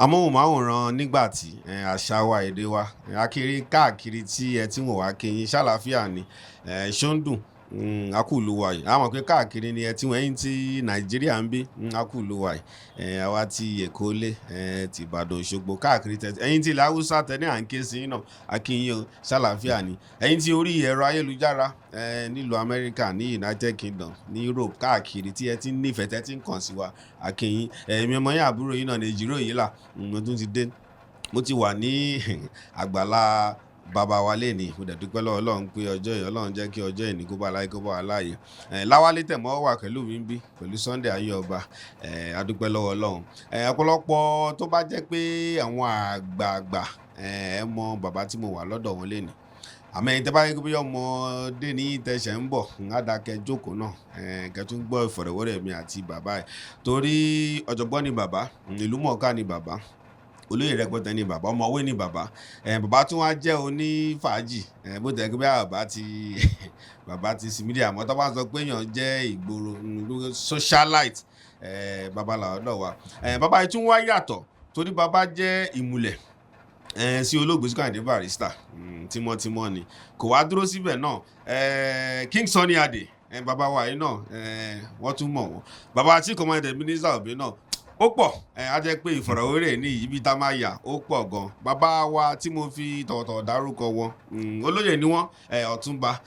amóhùnmáwòrán nígbàtí àṣà wa èdè wa akiri káàkiri tí ẹ ti wọ̀ wá kẹyìn ṣàlàáfíà ni ṣóńdùn akúlù wa yìí àwọn pé káàkiri ni ẹ ti wọ́n ẹ̀yìn tí nàìjíríà ń bí akúlù wa yìí àwa ti èkó lé ti ìbàdàn òṣogbo káàkiri ẹ̀yìn tí ilẹ̀ haúsá tẹ́lẹ̀ à ń ké sí náà akínyìn o ṣàlàáfíà ni ẹ̀yìn tí orí ẹ̀rọ ayélujára nílùú amẹ́ríkà ní united kingdom ní europe káàkiri tí ẹ ti nífẹ̀ẹ́ tẹ́ ti ń kàn sí wa akínyìn ẹ̀mí ọmọ yín àbúrò yín náà ní ìjírò yìí là mo tún ti dé mo ti wà ní àgbàlá bàbá wa lè ní mo dẹ̀ dúpẹ́ lọ́wọ́ ọlọ́run pé ọjọ́ yìí ọlọ́run jẹ́ kí ọjọ́ ìní kó bá láyé kó bá wà láàyè láwálé tẹ̀mọ́ wà pẹ̀lú mi ń bí pẹ̀lú sunday ayé ọba adúpẹ́ lọ́wọ́ ọlọ́run ọ̀pọ̀lọpọ̀ tó bá jẹ́ pé àwọn àgbààgbà ẹ mọ bàbá tí mo wà lọ́dọ̀ wọn lè ní àmọ́ ẹ̀yin tẹ́ bá yẹ kó bí ọmọdé ní tẹ̀sẹ̀ ń bọ̀ ńládàkẹ́ jókòó náà kẹ́tún gbọ́ ìfọ̀rọ̀wérọ̀ mi àti bàbá ẹ̀ torí ọ̀jọ̀gbọ́n ni bàbá ìlú mọ̀ọ́ká ni bàbá olóyè rẹpẹtẹ ni bàbá ọmọwé ni bàbá bàbá tí wọn jẹ́ onífàájì bó tẹ kí bàbá ti sinmi àmọ́ tó bá sọ pé èèyàn jẹ́ ìgboro socialite bàbá làọ́dọ̀ wa bàbá yìí tún wá yàtọ̀ torí bàbá jẹ́ ìmùlẹ̀ sí olóògbé Sikiru Ayinde Barrister tímọ́tímọ́ ni kò wá dúró síbẹ̀ náà King Sunny Adé bàbá wa yìí náà wọ́n tún mọ̀ wọ́n bàbá tí commanded minister òbí náà ó pọ̀ á jẹ́ pé ìfọ̀rọ̀wérọ̀ ní ibi tá máa yà ó pọ̀ gan bàbá wa tí mo fi tọ̀wọ̀tọ̀wọ̀ dárúkọ wọn olóyè ni wọ́n Otunba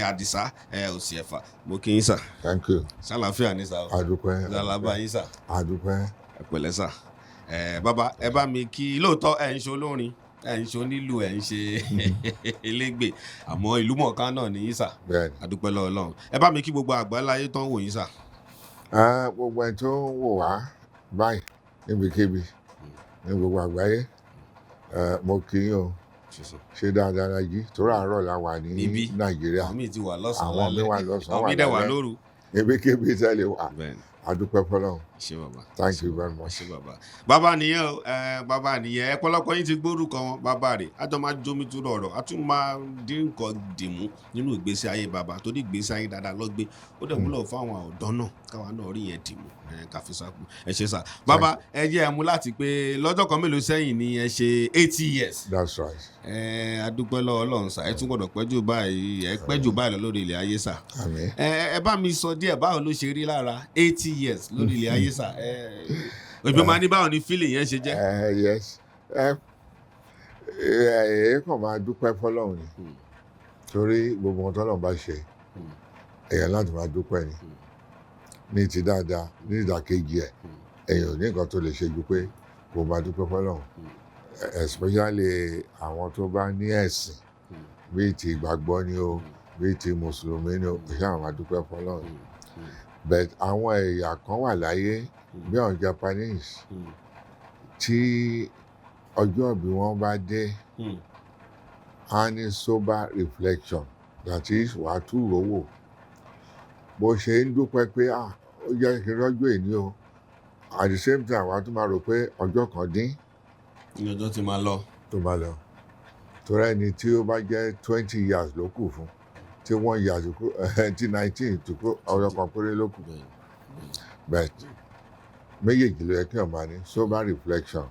Adisa Osi-Efa mo kí yín sà. Thank you. ṣàlàáfíà ní sà. àdúpẹ́. ṣàlàbà yín sà. àdúpẹ́. ẹ pẹ̀lẹ́ sà. bàbá ẹ bá mi kí lóòótọ́ ẹ̀ ń ṣe olórin ẹ̀ ń ṣe onílù ẹ̀ ń ṣe elégbè àmọ́ ìlú mọ̀ọ́ká náà ní yín sà. bẹ́ẹ̀ni. àdúpẹ́ lọ́wọ́ Ọlọ́run ẹ bá mi kí gbogbo àgbáláyé tán wò yín sà. gbogbo ẹ̀ tó ń wò wá báyìí níbikíbi ní gbogbo àgbáyé mo kí yín o ṣe dáadáa la jí torí àárọ̀ la wà ní nàìjíríà àwọn míì ti wà lọ́sàn-án àwọn míì wà lọ́sàn-án àwọn míì dẹ̀ wà lóru níbikíbi tẹ́lẹ̀ wà adúpẹ́ fọlọ́run. ṣé bàbá thank you very much. ṣé bàbá bàbá nìyẹn o bàbá nìyẹn ọ̀pọ̀lọpọ̀ yín ti gbórúkọ wọn bàbá rẹ̀ àjọ máa jómi tó rọrọ̀ a tún máa dín nǹkan dìmú nínú ìgbésí ayé bàbá torí ìgbésí ayé dáadáa lọ́gbé ó dẹ̀ múlò fún àwọn ọ̀dọ́ náà káwa náà rí yẹn dìmú káfíńsàkù ẹ ṣe sà bàbá ẹ jẹ́ ẹ mú láti pé lọ́jọ́ kan mélòó sẹ́yìn ni ẹ ṣe 80 years. that's right. adúpẹ́ lọ́wọ́ Ọlọ́run sà ẹ tún gbọ́dọ̀ pẹ́jù báyìí lọ lórí ilẹ̀ ayé sà. àmín. ẹ bá mi sọ díẹ̀ báwo ló ṣe rí lára 80 years lórí ilẹ̀ ayé sà òjò máa ní báwo ni feeling yẹn ṣe jẹ́. yes èyí kàn máa dúpẹ́ fọlọ́run ni torí gbogbo ohun tọ́lọ́run bá ṣe èèyàn láti máa dúpẹ́ ni ní ti dáadáa ní ìdàkejì ẹ̀ èèyàn ò ní nǹkan tó lè ṣe ju pé kò máa dúpẹ́ fọlọ́run especially àwọn tó bá ní ẹ̀sìn bíi ti ìgbàgbọ́ ni o bíi ti mùsùlùmí ni o ìṣe àwọn máa dúpẹ́ fọlọ́run but àwọn ẹ̀yà kan wà láyé bí àwọn Japanese tí ọjọ́ ìbí wọn bá dé a ní sober reflection that is wàá tú rówó bó ṣe ń dúpẹ́ pé ó jẹ́ kí n rọ́jò èní o at the same time wàá tún máa rò pé ọjọ́ kan dín ní ọjọ́ tí máa lọ torí ẹni tí ó bá jẹ́ 20 years ló kù fún tí 1 year tó kù tí 19 tó kù ọjọ́ kan péré ló kù but méjèèjì ló yẹ kí ọmọ ní sober reflection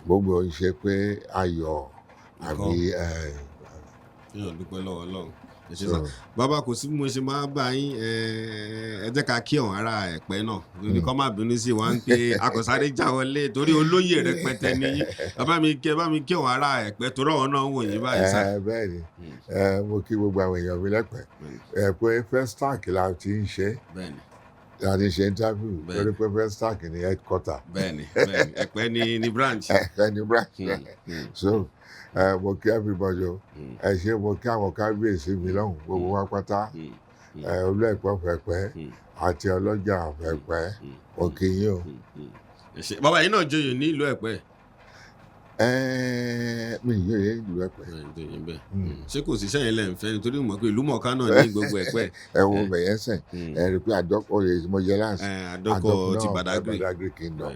gbogbo ń ṣe pé ayọ̀ àbí yóò dúpẹ́ lọ́wọ́ Ọlọ́run ẹ ṣe sá bàbá kò sí bí mo ṣe máa bá yín ẹ jẹ́ ká kí ọ̀hún ara ẹ̀pẹ́ náà torí kọ́ máa bínú sí wa ń pé akọ̀sáré já wọlé torí olóyè rẹpẹtẹ nìyí bàbá mi kí ọ̀hún ara ẹ̀pẹ́ torí ọ̀hún náà ń wò yín báyìí sá. bẹ́ẹ̀ ni mo kí gbogbo àwọn èèyàn mi lẹ́pẹ́ pé Festac la ti ń ṣe láti ṣe interview lórí pé Festac ní headquarter. bẹ́ẹ̀ni ẹ̀pẹ́ ní branch. ẹ̀pẹ́ ní branch so mo kí everybody o ẹ ṣe mo kí àwọn kábíyèsí mi lọ́hùn gbogbo wa pátá olú ẹ̀pẹ́ fẹ̀pẹ́ àti ọlọ́jà fẹ̀pẹ́ mo kí yín o. bàbá yìí náà joyè ní ìlú ẹ̀pẹ́. Mi yóò yé ìlú Ẹ̀pẹ́. Ṣé kò sí sẹ́yìn lẹ́yìn fẹ́ nítorí mọ̀ pé ìlú mọ̀ọ́ká náà ní gbogbo Ẹ̀pẹ́. Ẹ wo bẹ̀yẹn sẹ̀ ẹ rí i pé àdọ́kọ̀ oyè mo jẹ láǹsì àdọ́kọ̀ ti Badagry kingdom.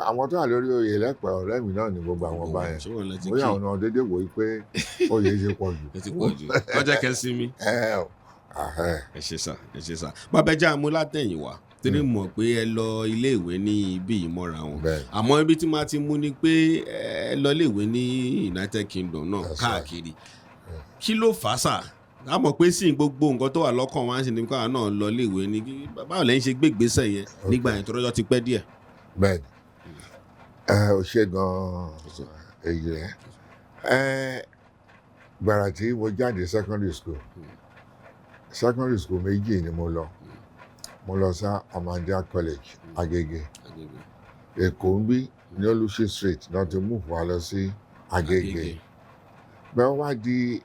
Àwọn tó wà lórí oyè lẹ́pẹ́ ọ̀rẹ́ mi náà ni gbogbo àwọn ọba yẹn bóyá àwọn náà dédé wò ó pé oyè ṣe pọ̀ jù. ọjọ́ kẹsí mi. ẹ ṣe sà bàbá ẹja mú látẹ̀yìn wá torí mọ̀ pé ẹ lọ iléèwé ní ibi ìmọ̀ra wọn àmọ́ ibi tí máa ti mú ni pé ẹ lọ iléèwé ní United Kingdom náà káàkiri kí ló fà á sà á mọ̀ pé sí gbogbo nǹkan tó wà lọ́kàn wá ń ṣe ní káwọn náà lọ iléèwé ní báwo lẹ́yìn ṣe gbé ìgbésẹ̀ yẹn nígbà yẹn tó rọ́jọ́ ti pẹ́ díẹ̀. bẹ́ẹ̀ni ó ṣe gan-an èyí rẹ̀ gbàrà tí mo jáde secondary school méjì ni mo lọ sí Ahmadiyya College Agége Èkó ń bí ní Olúṣì Street náà ti mú wa lọ sí Agége bẹ́ẹ̀ wá di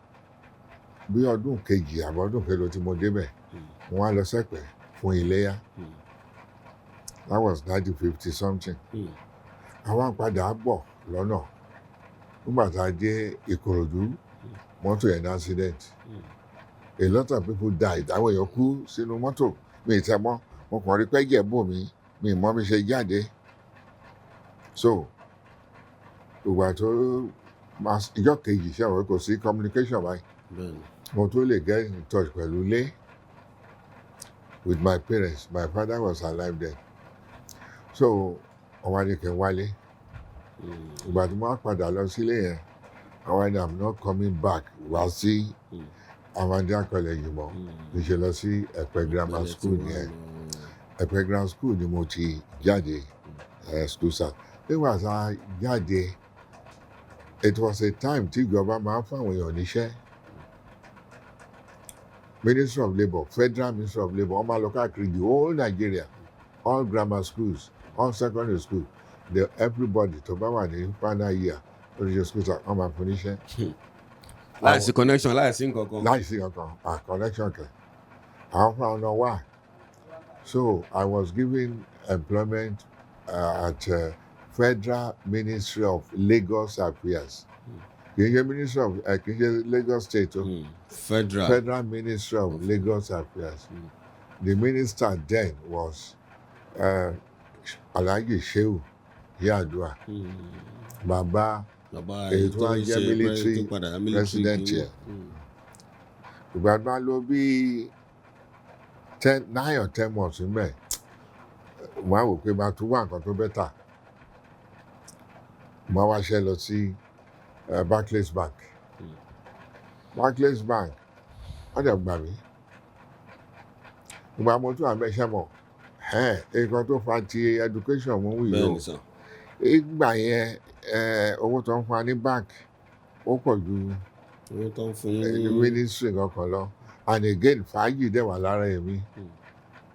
bí ọdún kejì àbọ̀ ọdún kelo tí mo débẹ̀ mo wá lọ sẹ́pẹ̀ fún Iléyá that was 1950 something àwọn padà bọ̀ lọ́nà nígbà tá a dé Ìkòròdú mọ́tò yẹn ní accident a lot of people died àwọn èèyàn kú sínú mọ́tò mi ìtẹ́ mọ́ mo kàn rí pẹ́jẹ́ bò mí mi mọ́ mi ṣe jáde so ìgbà tó ìjọ kejì ṣe àwọn kò sí communication báyìí mo tó lè get in touch pẹ̀lú ilé with my parents my father was alive then so ọwọ́ ni kí n wálé ìgbà tí mo wá padà lọ sílé yẹn àwọn ẹni I'm not coming back wá sí Ahmadiyya College mọ́ níṣẹ́ lọ sí Ẹ̀pẹ́ grammar school yẹn Ẹ̀pẹ́ grammar school ni mo ti jáde school start nígbà tá a jáde it was a time tí ìjọba máa ń fáwọn èèyàn níṣẹ́ Ministry of Labour Federal Ministry of Labour wọ́n máa lọ káàkiri the whole Nigeria all grammar schools all secondary school everybody tó bá wà ní final year lórí school start wọ́n máa fún níṣẹ́. láìsí connection láìsí nǹkankan. láìsí nǹkankan connection kẹ àwọn fúnra wọn wà so I was given employment at Federal Ministry of Lagos Affairs kì í ṣe Ministry of kì í ṣe Lagos State o Federal Ministry of Lagos Affairs the minister then was Alhaji Shehu Yadua bàbá èyí tó wá jẹ́ military president yẹn ìgbà máa lò bí 9 or 10 months níbẹ̀ wọ́n á wò pé máa tún wá nǹkan tó bẹ́tà máa wá ṣe lọ sí Barclays Bank wọ́n dẹ̀ gbà mí ìgbà mo tún àmẹ́ṣẹ́ mọ̀ nǹkan tó fa ti education mú wí yìí o ìgbà yẹn owó tó ń fún wa ní bank ó pọ̀ ju owó tó ń fún yín ministry kankan lọ and again fàájì dẹ̀ wà lára èmi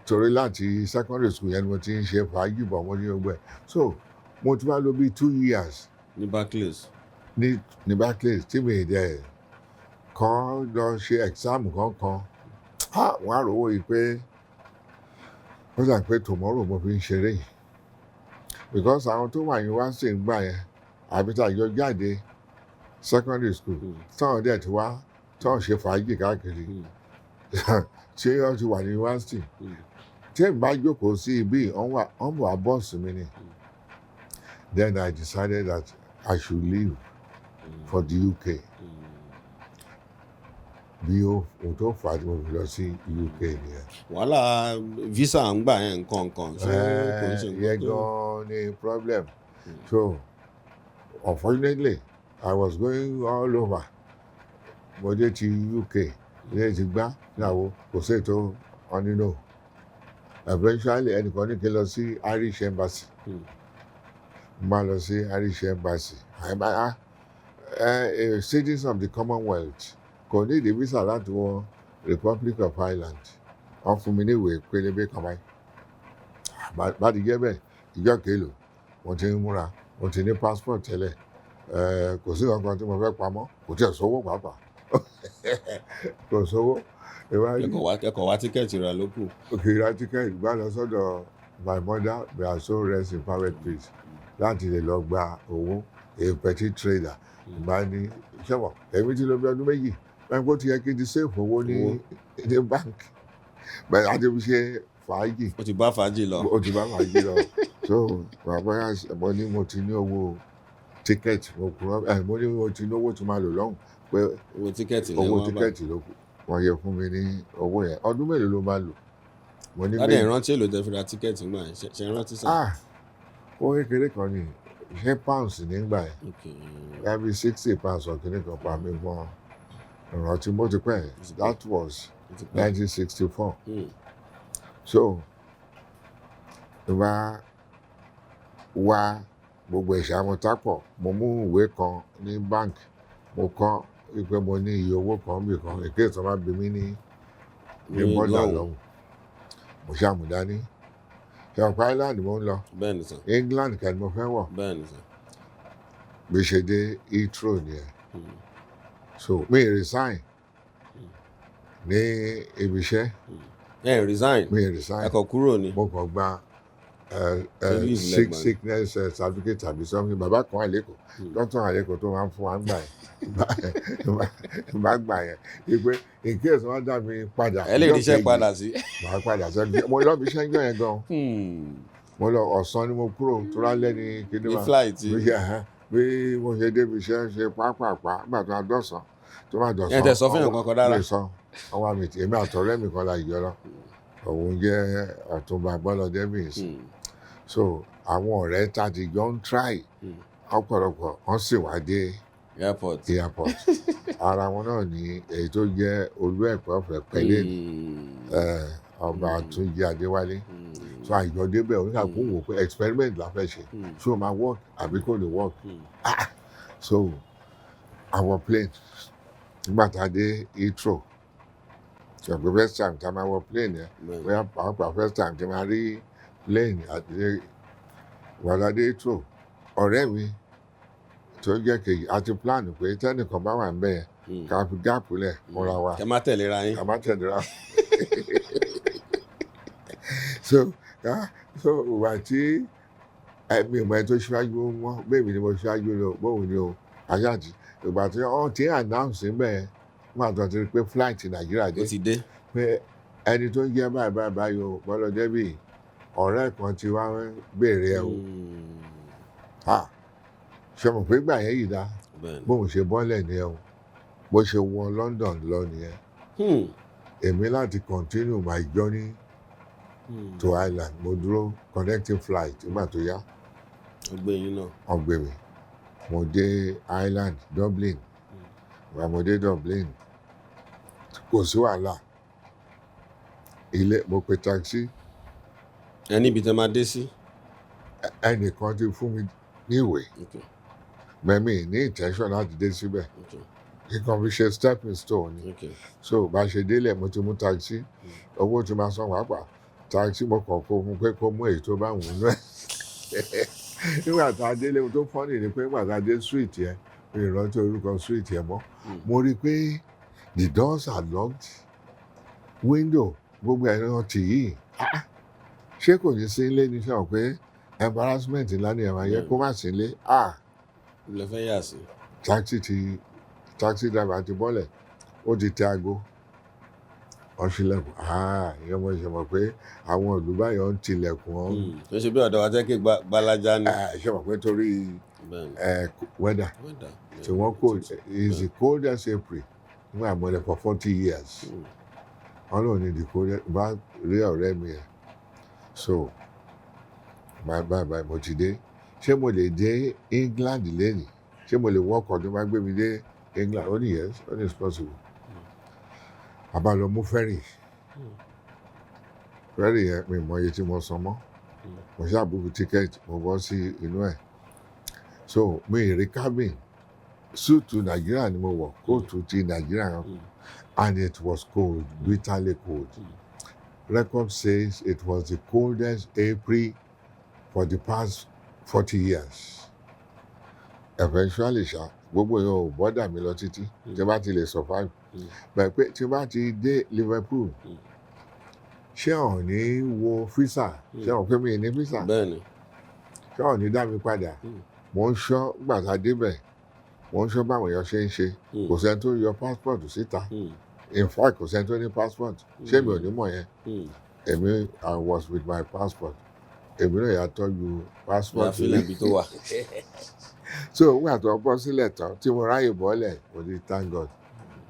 torí láti secondary school yẹn ni mo ti ń ṣe fàájì bọ̀ mo ní gbogbo ẹ̀ so mo ti wá lò bí 2 years ní Barclays ní Barclays tí mi dẹ̀ kàn lọ ṣe exam kankan wọ́n á rówó yìí pé ó sàn pé tomorrow mo fi ń ṣeré yìí because àwọn tó wà yunifásitì ń gbà yẹn àbí tá a jọ jáde secondary school táwọn dẹ̀ ti wá táwọn ṣe fàájì káàkiri tí wọ́n ti wà ní yunifásitì tí èmi bá jókòó sí ibi wọ́n bọ̀ wá bọ́ọ̀sì mi ni then I decided that I should leave for the UK bí o tó fà á tí mo fi lọ sí UK nìyẹn. wàhálà visa ń gbà yẹn nǹkan yẹn gan ni problem so unfortunately I was going all over mo dé ti UK ilé ti gbá níyàwó kò sí ètò ọ̀nínú eventually ẹnìkan ní kí n lọ sí Irish Embassy máa lọ sí Irish Embassy citizens of the Commonwealth kò ní ìdí visa láti wọ Republic of Ireland wọ́n fún mi ní ìwé pélébé kan báyìí bá ti jẹ́ bẹ́ẹ̀ ìjọ kèlò mo ti ń múra mo ti ní passport tẹ́lẹ̀ kò sí nǹkan tí mo fẹ́ pamọ́ kò tí ẹ̀ sówó pàápàá kò sówó. ẹ̀kọ́ wá tíkẹ́ẹ̀tì rà lókù. òkè ra tíkẹ́ẹ̀tì gbá lọ sọ́dọ̀ my mother may her soul rest in perfect peace láti lè lọ gba owó a petty trader ìgbà ní ṣẹ́wọ̀n èmi ti lọ bí ọdún méjì báyìí kó ti yẹ kí n ti save owó ní bank bẹ́ẹ̀ àti fi ṣe fàájì. ó ti bá fàájì lọ. So bàbá mo ní mo ti ní owó tíkẹ́ẹ̀tì mo ní mo ti ní owó tí máa lò lọ́hùn pé owó tíkẹ́ẹ̀tì ló kù wọ́n yẹ fún mi ní owó yẹn ọdún mélòó ló máa lò. ládẹ ìrántí èlò tẹ́ fi ra tíkẹ́ẹ̀tì ńgbà yẹn ṣe rántí sá. ó kékeré kan ní ṣé pounds nígbà yẹn yàbí 60 pounds ọ̀kìnní kan pa mí gan ìrántí mo ti pẹ́ that was 1964. So ìwà wa gbogbo ìṣàmútápọ̀ mo mú ìwé kan ní bank mo kọ wípé mo ní iye owó kan bì kan èké ìtàn máa bí mi ní bọ́dà lọ́hùn mo ṣàmùdání ṣàpá Ireland mo ń lọ England kan mo fẹ́ wọ̀ bí ṣe dé Heathrow nìyẹn so mi resign ní ibi iṣẹ́. mi resign ẹ kọ kúrò ni. mo kàn gba sickness certificate tàbí something bàbá kan àlékò dókítà àlékò tó máa ń fún wa ń gbà yẹn bá gbà yẹn ìpè in case wọn dá mi padà. ẹ lè ríṣẹ́ padà sí. màá padà sẹ́ni mo lọ bí iṣẹ́ ń gbọ́ yẹn gan. mo lọ ọ̀sán ni mo kúrò tó rálẹ́ ní kíní ní flight. bí mo ṣe débi iṣẹ́ ṣe pápápá nígbà tó máa dọ̀sán tó máa dọ̀sán. ẹ tẹ sọ fún yàn kankan dára. ọwọ́ mi èmi àtọ̀rẹ́ mi kan la ìjọ lọ òun jẹ́ Ọ̀túnba Bọ́lọ́dẹ́bì so àwọn ọ̀rẹ́ tá a ti jọ ń try ọ̀pọ̀lọpọ̀ wọ́n sì wá dé airport ara wọn náà ní èyí tó jẹ́ olú ẹ̀kọ́ ọ̀fẹ́ pẹ̀lẹ́ ọba Túnjí Adéwálé so àjọ débẹ̀ oníkàkú wò pé experiment la fẹ́ ṣe ṣé o máa work àbí kò lè work so our plane nígbà tá a dé Heathrow ṣàpè first time tá a máa wọ plane yẹn bóyá pàápàá first time tí a máa rí plane àti wàládé Heathrow ọ̀rẹ́ mi tó jẹ́ kejì àti plan pé tẹ́nìkan bá wà ń bẹ̀ yẹn ká fi gáàpù lẹ̀ múra wa. ká má tẹ̀léra yín. so ìwà tí mi ìmọ̀ ẹ̀ tó ṣíwájú wọn bẹ́ẹ̀ ni mo ṣíwájú lọ bóun ni o àyàtì ìgbà tí wọ́n ti announce níbẹ̀ yẹn wọ́n àtọ́ ti rí pé flight Nàìjíríà dé. ó ti dé. pé ẹni tó ń jẹ́ báyìí o Bọ́lọ́dẹ́bì ọ̀rẹ́ kan ti wá béèrè ẹ o ṣe mọ̀ pé gbà yẹn yìí dá bóun ṣe bọ́lẹ̀ ni ẹ o bó ṣe wọ London lọ nìyẹn èmi láti continue my journey to Ireland mo dúró connecting flight nígbà tó yá ọgbẹ́ mi mo dé Ireland Dublin mo dé Dublin kò sí wàhálà ilé mo pe taxi. ẹni ibi tẹ máa dé sí. ẹnìkan ti fún mi ní ìwé mẹ́mí ní intention láti dé síbẹ̀ kíkan fi ṣe stepping stone ni so bá ṣe délẹ̀ mo ti mú taxi owó tí máa san pàápàá taxi mo kàn kó fún pé kó mú èyí tó bá wù ú náà nígbà tá a délé tó fọ́nì ni pé nígbà tá a dé street yẹn mi ò rántí orúkọ street yẹn mọ́ mo rí i pé the doors are locked window gbogbo ẹ̀rọ tì yìí ṣé kò ní sí ilé ní sọ pé embarrassment ńlá ni ẹ̀wọ̀n yẹ kó má sí ilé lè fẹ́ yà sí. taxi driver ti bọ́lẹ̀ ó ti tẹ aago ọ̀ṣìlẹ̀kùn ìyẹn mo ṣe mọ̀ pé àwọn olùbáyọ̀ ń tilẹ̀kùn ọ́n. tó ṣe bí ọ̀dọ̀ wa tẹ́kẹ̀ gbalaja ni. ṣe mọ̀ pé torí weather tí wọ́n kó is the coldest April nígbà mọ́lẹ̀ for 40 years wọ́n lò ní the coldest bá rí ọ̀rẹ́ mi ẹ̀ so bye mo ti dé ṣé mo lè dé England lẹ́nìí ṣé mo lè wọ́kọ̀ tó máa gbé mi dé England ó ní yes ó ní it's possible àbá lọ mú fẹ́rì yẹn mi mọ iye tí mo san mọ́ mo ṣàbùkù tíkẹ́ẹ̀tì mo bọ́ sí inú ẹ̀ so mi ì rí cabin súùtù Nàìjíríà ni mo wọ̀ kóòtù ti Nàìjíríà and it was cold bitterly cold record says it was the coldest April for the past 40 years eventually gbogbo yẹn ò bọ́dà mi lọ títí tí bá ti lè survive bẹ́ẹ̀ pé tí bá ti dé Liverpool ṣé ọ̀ ní wo físà ṣé ọ̀ pé mi ní físà bẹ́ẹ̀ni ṣọ́ọ̀ ní dá mi padà mo ń ṣọ́ gbàtà débẹ̀ mo ń ṣọ́ báwọn èèyàn ṣe ń ṣe kò sẹ́ni tó yọ passport síta in fact kò sẹ́ni tó ní passport ṣé mi ò ní mọ̀ yẹn èmi I was with my passport èmi náà yà tọ́jú passport mi. so nígbà tó bọ́ sílẹ̀ tán tí mo ráyè bọ́lẹ̀ mo ní thank God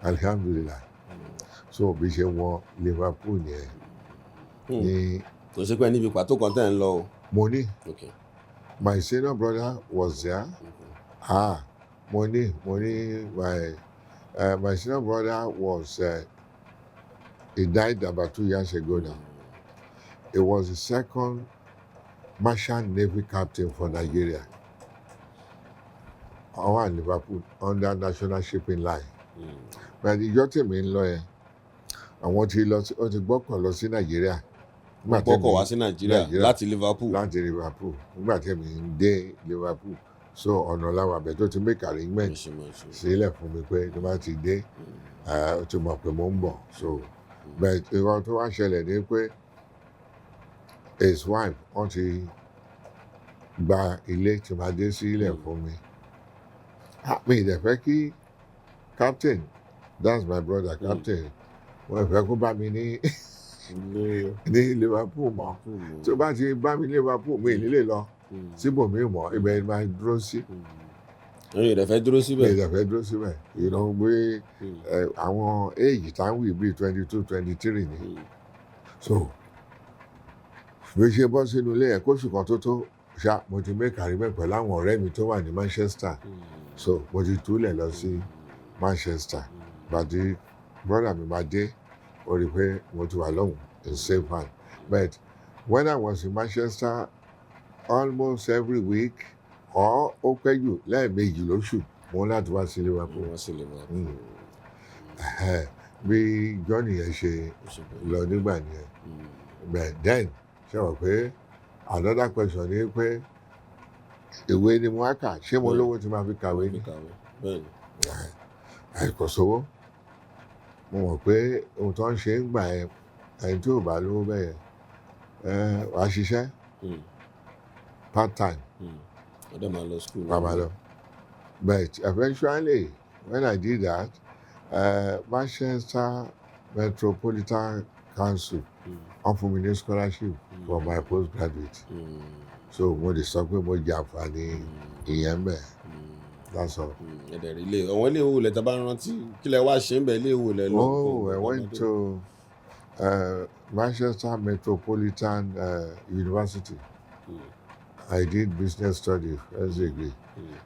alhamdulillah so bí ṣe wọ Liverpool yẹn ní. kò sí pé níbi pàtó kan tẹ̀ ń lọ o. mo ní my senior brother was there mo ní my senior brother was he died about 2 years ago now. He was the second Merchant Navy captain for Nigeria. Àwọn at Liverpool under National Shipping Line. But ìjọ tèmi ń lọ yẹn, àwọn ti gbọ́kàn lọ sí Nàìjíríà. Gbọ́kàn wá sí Nàìjíríà láti Liverpool. Láti Liverpool. Nígbà tèmi ń dé Liverpool. So ọ̀nà làwọn àbẹ̀ tó ti make arrangement sílẹ̀ fún mi pé tó bá ti dé, ó ti mọ̀ pé mo ń bọ̀. So but ìwọ tó wá ṣẹlẹ̀ ni pé his wife wọ́n ti gba ilé tí máa dé sílẹ̀ fún mi. Mi ì dẹ̀ fẹ́ kí captain, that's my brother captain, wọ́n fẹ́ kó bá mi ní Liverpool mọ́. Tó bá ti bá mi ní Liverpool mi ì nílé lọ síbòmíì mọ́ ibẹ̀ ni máa dúró sí. Mi ì dẹ̀ fẹ́ dúró síbẹ̀. Mi ì dẹ̀ fẹ́ dúró síbẹ̀. Pé àwọn éèjì tá ń wí bíi 22, 23 ni. So bí ṣe bọ́ sínú ilé ẹ̀ kóṣù kan tó ṣá mo ti make arrangement pẹ̀lú àwọn ọ̀rẹ́ mi tó wà ní Manchester. So mo ti túlẹ̀ lọ sí Manchester. Bàtí brother mi máa dé ó rí i pé mo ti wà lọ́hùn in safe hand. But when I was in Manchester almost every week or ó pẹ́ jù lẹ́ẹ̀mejì lóṣù mo láti wá sí Liverpool. Bí journey yẹn ṣe lọ nígbà yẹn. But then ṣe wọ̀ pé another question ni pé ìwé ni mo wá kà ṣé mo lówó tí máa fi kàwé ni. Kò sówó mo mọ̀ pé ohun tó ń ṣe ń gbà ẹ ẹni tí ò bá lówó bẹ́ẹ̀ yẹn wàá ṣiṣẹ́ part time. Ọdẹ máa lọ school. Máa lọ. But eventually when I did that Manchester Metropolitan Council wọ́n fún mi ní scholarship for my postgraduate. So mo lè sọ pé mo jẹ àǹfààní ìyẹn bẹ́ẹ̀. That's all. Ẹ̀dẹ̀ rí ilé àwọn ilé ìwò lẹ̀ tá a bá rántí kí lẹ wá ṣe ń bẹ̀ ilé ìwò lẹ̀ lọ. Oh, I went to Manchester Metropolitan University. I did business studies first degree.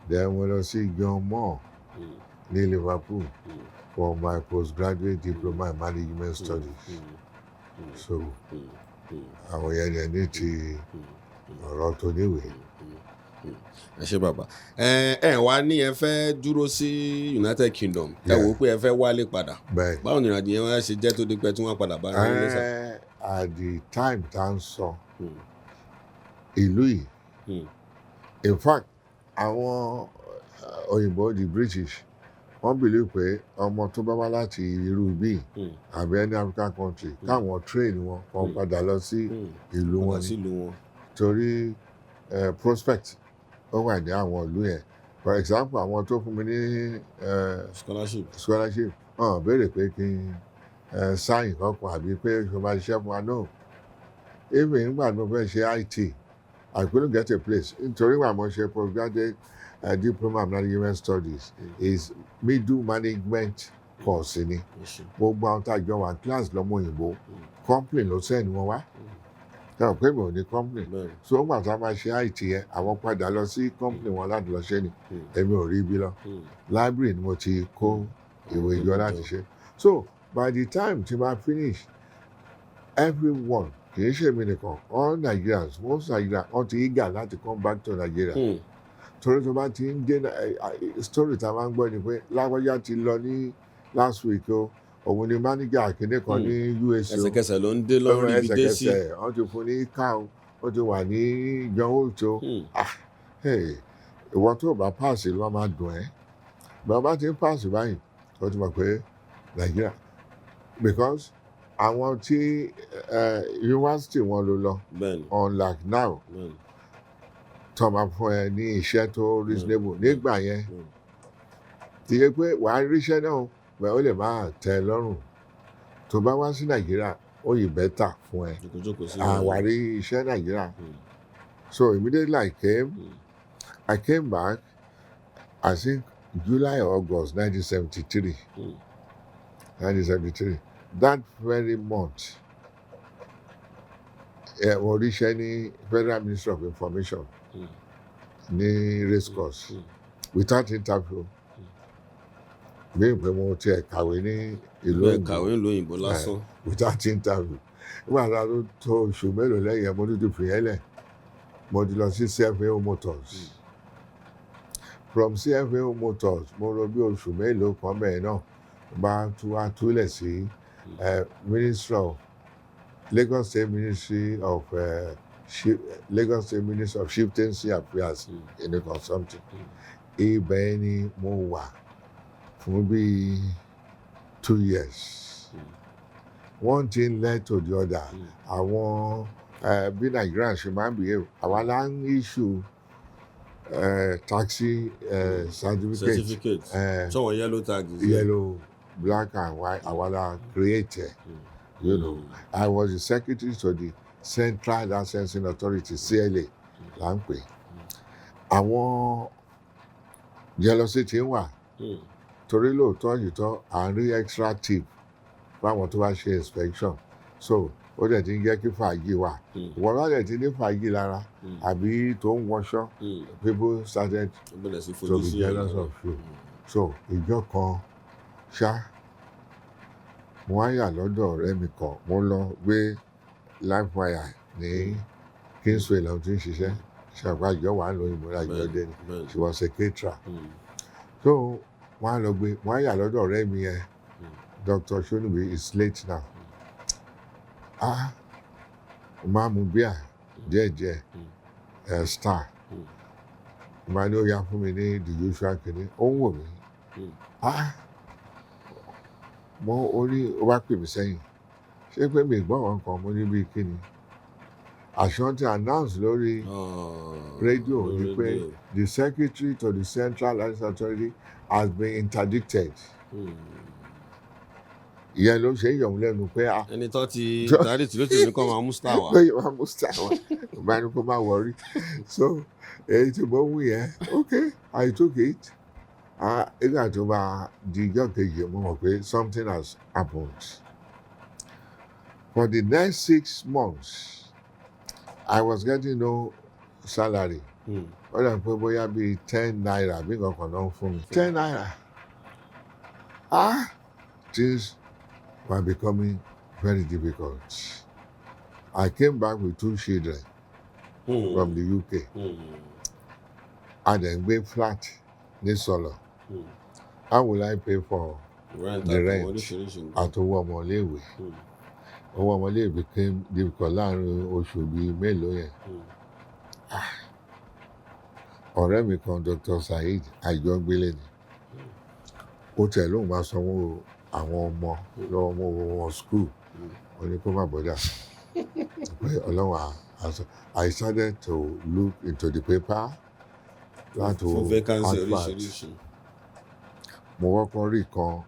Then mo lọ sí John Moore ní Liverpool for my postgraduate diploma in management studies. So àwọn yẹn yẹn ní ti ọ̀rọ̀ tó níwèé. Ẹ ṣé bàbá ẹ wá ní ẹ fẹ́ dúró sí United Kingdom ẹ wò ó pé ẹ fẹ́ wálé padà báwo ni ìrìnàjò yẹn wá ṣe jẹ́ tó di pé tí wọ́n padà bá ara yín lẹ́sẹ̀. At the time tá ń sọ ìlú yìí in fact àwọn òyìnbó the British wọ́n believe pé ọmọ tó bá wá láti irú bíi àbí any African country káwọn train wọn kan padà lọ sí ìlú wọn ni torí prospect ó wà ní àwọn ìlú yẹn. For example àwọn tó fún mi ní scholarship béèrè pé kí n sign kankan àbí pé ṣe máa ṣiṣẹ́ fún wa náà. Even nígbà tí mo fẹ́ ṣe IT I couldn't get a place nítorí wà mo ṣe postgraduate diploma in management studies is middle management course ni. Gbogbo àwọn tá a jọ wà class lọ́mọ òyìnbó company ló sẹ́ni wọn wá. Ṣé pé mi ò ní company so ó gbà tá a máa ṣe IT yẹn àwọn padà lọ sí company wọn láti lọ ṣe ni èmi ò rí ibi lọ. Library ni mo ti kó ìwé ìjọ láti ṣe. So by the time tí ma finish everyone kì í ṣe mi nìkan all Nigerians most Nigerians wọ́n ti eager láti come back to Nigeria. Torí tó bá ti ń dé story tá a máa ń gbọ́ ni pé lágbájá ti lọ ní last week o òun ni manager akindele kan ní USA. Ẹsẹ̀kẹsẹ̀ ló ń dé lọ́rùn ibi dé sí. Ẹsẹ̀kẹsẹ̀ wọ́n ti fún ní ká o ó ti wà ní John Holt o. Ìwọ tó bá pass ló máa dùn ẹ́ bàbá ti ń pass báyìí ó ti mọ̀ pé Nigeria because àwọn tí university wọn ló lọ unlike now tó máa fún ẹ ní iṣẹ́ tó reasonable nígbà yẹn ti yẹ pé wàá ríṣẹ́ náà bẹ́ẹ̀ ó lè máa tẹ́ ẹ lọ́rùn tó bá wá sí nàìjíríà ó yìí bẹ́tà fún ẹ àwárí iṣẹ́ nàìjíríà. So immediately I came back, I think July or August 1973. 1973. That very month, mo ríṣẹ́ ní Federal Ministry of Information ní race course without interview. Bí pé mo tiẹ̀ kàwé ní ìlú òyìnbó lásán. Without interview. Nígbà tá a tó oṣù mélòó lẹ́yìn ẹ̀ mo ní ti fìyẹn lẹ̀. Mo ti lọ sí CFAO Motors. From CFAO Motors mo lọ bí oṣù mélòó kan bẹ́ẹ̀ náà bá wá túlẹ̀ sí Ministry of Lagos State Ministry of Lagos State Ministry of Chieftaincy Affairs in the something. Ibẹ̀ ni mo wà fún bí 2 years. One thing led to the other. Àwọn bí Nigerians ṣe máa ń behave, àwa la ń issue taxi certificate. Some yellow tags. Yellow, black and white, àwa la create it. You know, I was the secretary to the Central Licensing Authority, CLA, là ń pè. Àwọn jealousy ti ń wà. Torí lóòótọ́ yìí tán à ń rí extra tip fáwọn tó bá ṣe inspection. So ó dẹ̀ ti ń jẹ́ kí fàájì wà. Wọ́n bá dẹ̀ ti ní fàájì lára àbí tó ń wọṣọ́. People started to be jealous of you. So ìjọ kan ṣá mo wá yà lọ́dọ̀ ọ̀rẹ́ mi kan mo lọ gbé live wire ní Kingsway lọ́wọ́ tí ń ṣiṣẹ́ ṣàpá ìjọ wà ń lo ìmúra ìjọ dé ni she was a caterer. So wọ́n á lọ gbé wọ́n á yà lọ́dọ̀ ọ̀rẹ́ mi yẹn Dr. Shonubi is late now. Máa mu bíà díẹ̀díẹ̀ star. Màá ní ó yá fún mi ní the usual kìíní ó ń wò mí. Mo orí ó bá pè mí sẹ́yìn ṣé pé mi gbọ́ wọn kan mo ní bíi kíni. Ashanti announce lórí rédíò ni pé the secretary to the Central Licensing Authority has been interdicted. Ìyẹn ló ṣe é yọ̀ mí lẹ́nu pé ẹni tó ti darí tí ló ti ní kọ́ máa mú star wá. pé máa mú star wá bá ní kó máa wọrí. So èyí tí mo wù yẹn okay I took it. Nígbà tó bá di ijọ́ kejì mo mọ̀ pé something has happened. For the next 6 months I was getting no salary. Ó dà pé bóyá bíi 10 naira bí nǹkan kan náà fún mi. 10 naira. Things were becoming very difficult. I came back with 2 children from the UK. A dẹ̀ ń gbé flat ní Sọ̀lọ̀. How will I pay for the rent àtowó ọmọléèwé? Owó ọmọléèwé became difficult láàrin oṣù bíi mélòó yẹn. Ọ̀rẹ́ mi kan Dr. Saheed àjọ gbélé ni. Ó tẹ̀ lóun máa sanwó àwọn ọmọ lọ́wọ́ ọmọ wọn school. Ó ní kó má bọ́dà. Pé Ọlọ́run àṣọ. I started to look into the paper. For vacancy oríṣiríṣi. Mo kọ́kọ́ rí kan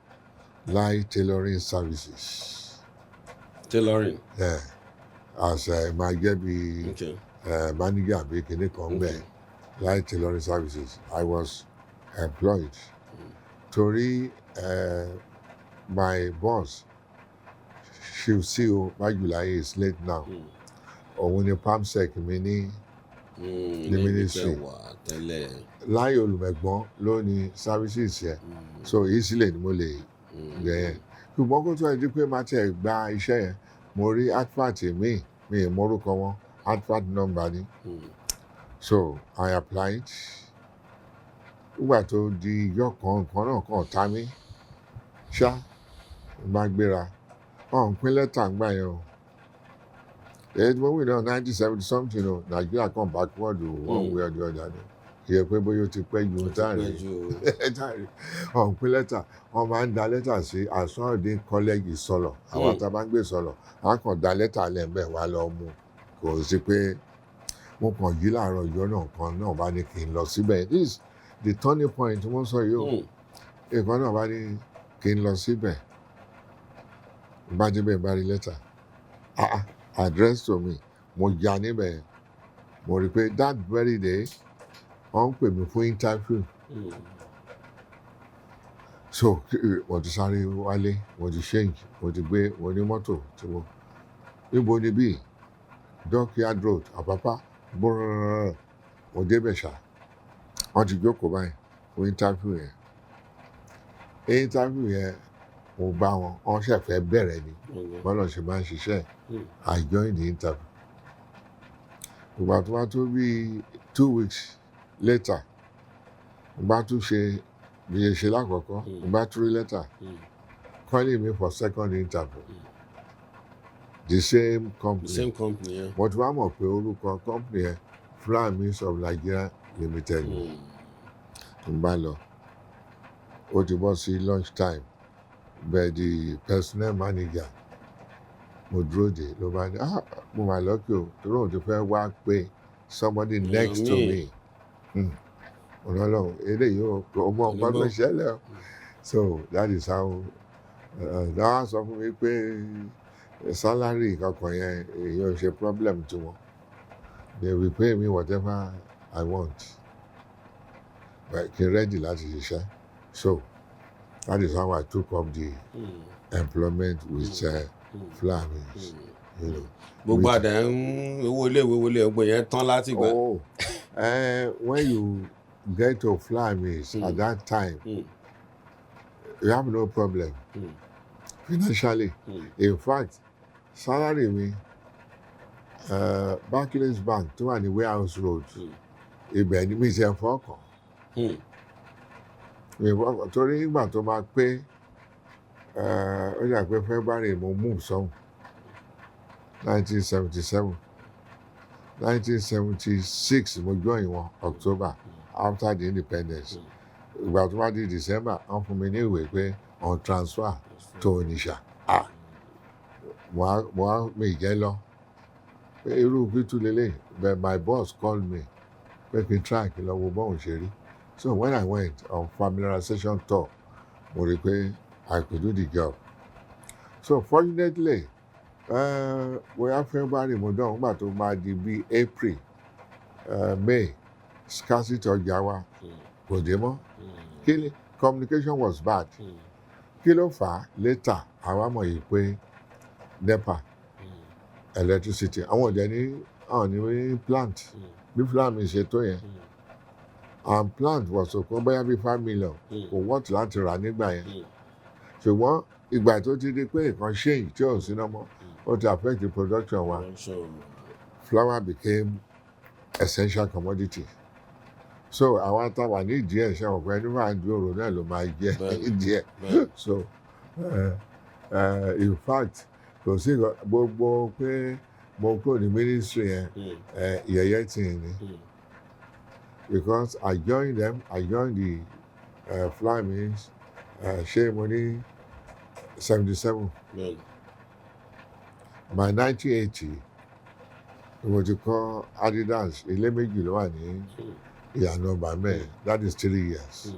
Lai tailoring services. Tailoring. Yeah. As máa jẹ́ bí manager àbí kìnní kan bẹ́ẹ̀. Lai tailoring services. I was employed. Torí my boss Sikiru Ayinde is late now. Òun ni PAMSEC mi ní ministry. Láyé olùmẹ̀gbọ́n ló ní services yẹn. So easily ni mo lè gbẹ yẹn. Ṣùgbọ́n kó tó ẹ di pé máa tẹ̀ gba iṣẹ́ yẹn mo rí advert mi ì mórúkọ wọn advert number ni. So I applied. Nígbà tó di ijọ́ kan nǹkan náà kàn ta mí ṣá bá gbéra ọ̀hún pín lẹ́tà ń gbà yẹn o. Èyí tí mo wí náà 1970 something o Nàìjíríà kan backward one way or the other ni. Ìyẹn pé bóyá ó ti pẹ́ ju táàrí ọ̀hún pín lẹ́tà wọ́n máa ń da lẹ́tà sí Asọ́ọ̀dín College Ìsọlọ̀ àwọn tá a bá ń gbé Ìsọlọ̀ wọ́n á kàn da lẹ́tà lẹ́ẹ̀mẹ́ wá lọ mú kò sí pé mo kàn jí láàárọ̀ ìjọ náà kan náà bá ní kí n lọ síbẹ̀. This is the turning point wọ́n sọ yìí o. Ìkan náà bá ní kí n lọ síbẹ̀. Bá débẹ̀ bá rí lẹ́tà. Address to me. Mo ya níbẹ̀. Mo rí pé that very day wọ́n ń pè mí fún interview. So mo ti sáré wálé, mo ti change, mo ti gbé, mo ní mọ́tò tí mo. Níbo ni bí? Dockyard Road, Àpápá, brrrr. Mo débẹ̀ ṣá. Wọ́n ti jókòó báyìí fún interview yẹn. Interview yẹn mo bá wọn, wọ́n ṣẹ̀ fẹ́ bẹ̀rẹ̀ ni. Bọ́lá ṣe máa ń ṣiṣẹ́. I joined the interview. Ìgbà tó bá tó bí 2 weeks later, mo bá tún ṣe bí ṣe ṣe lákọ̀ọ́kọ́, mo bá tún rí lẹ́tà calling me for second interview. The same company. The same company, yeah. Mo ti wá mọ̀ pé orúkọ company yẹn Flames of Nigeria Limited. Mo bá lọ. Ó ti bọ́ sí lunch time. But the personnel manager mo dúró dè ló bá ní mo máa lọ́kì o torí òun ti fẹ́ wá pé somebody next to me. Ọlọ́run eléyìí o mọ nǹkan tó ṣẹlẹ̀ o. So that is how náà sọ fún mi pé salary kankan yẹn èyí ò ṣe problem tí wọn. They will pay me whatever I want. But kí n ready láti ṣiṣẹ́. So that is how I took up the employment with Flames. Gbogbo àdá owó ilé ọgbọ̀n yẹn tán láti gbà. Oh, when you get to Flames at that time, you have no problem financially. In fact, salary mi Barclays Bank tó wà ní Warehouse Road, ibẹ̀ ni mi ṣe fọ́kàn. Torí ìgbà tó máa pé ó yà pé February mo move sọ́hùn 1977. 1976 mo join wọn October after the independence. Ìgbà tó bá di December wọ́n fún mi ní ìwé pé on transfer to Onitsha. Mo á mi jẹ́ lọ. Pé irú pítú lélẹ̀, but my boss called me pé kí n try kí n lọ wo bọ́ọ̀n ṣe rí. So when I went on familiarization tour, mo rí pé I could do the job. So fortunately, bóyá February mo dán nígbà tó máa di bí April, May, scarcity ọjà wa kò dé mọ́. Communication was bad. Kí ló fà á? Later, àwa mọ̀ yìí pé NEPA, electricity, àwọn ọ̀dẹ̀ ní plant, bí Flames ṣe tó yẹn. And plant was òkú bóyá bí 5 million kò wọ́ọ̀tì láti rà nígbà yẹn. Ṣùgbọ́n ìgbà tó ti di pé nǹkan change tí ò sí náà mọ́, ó ti affect the production wa. Flour became essential commodity. So àwọn àtàwà ní ìdí ẹ̀ ṣe ọ̀pẹ ní máa ń di òrò náà ló máa jẹ́ ìdí ẹ̀. So in fact kò sí gbogbo pé mo kúrò ní ministry yẹn yẹ̀yẹ́ tì ní. Because I joined them, I joined the Flames, ṣé mo ní 77. By 1980, mo ti kọ́ Adidas ilé méjì ló wà ní ìyànà bàmẹ́. That is 3 years.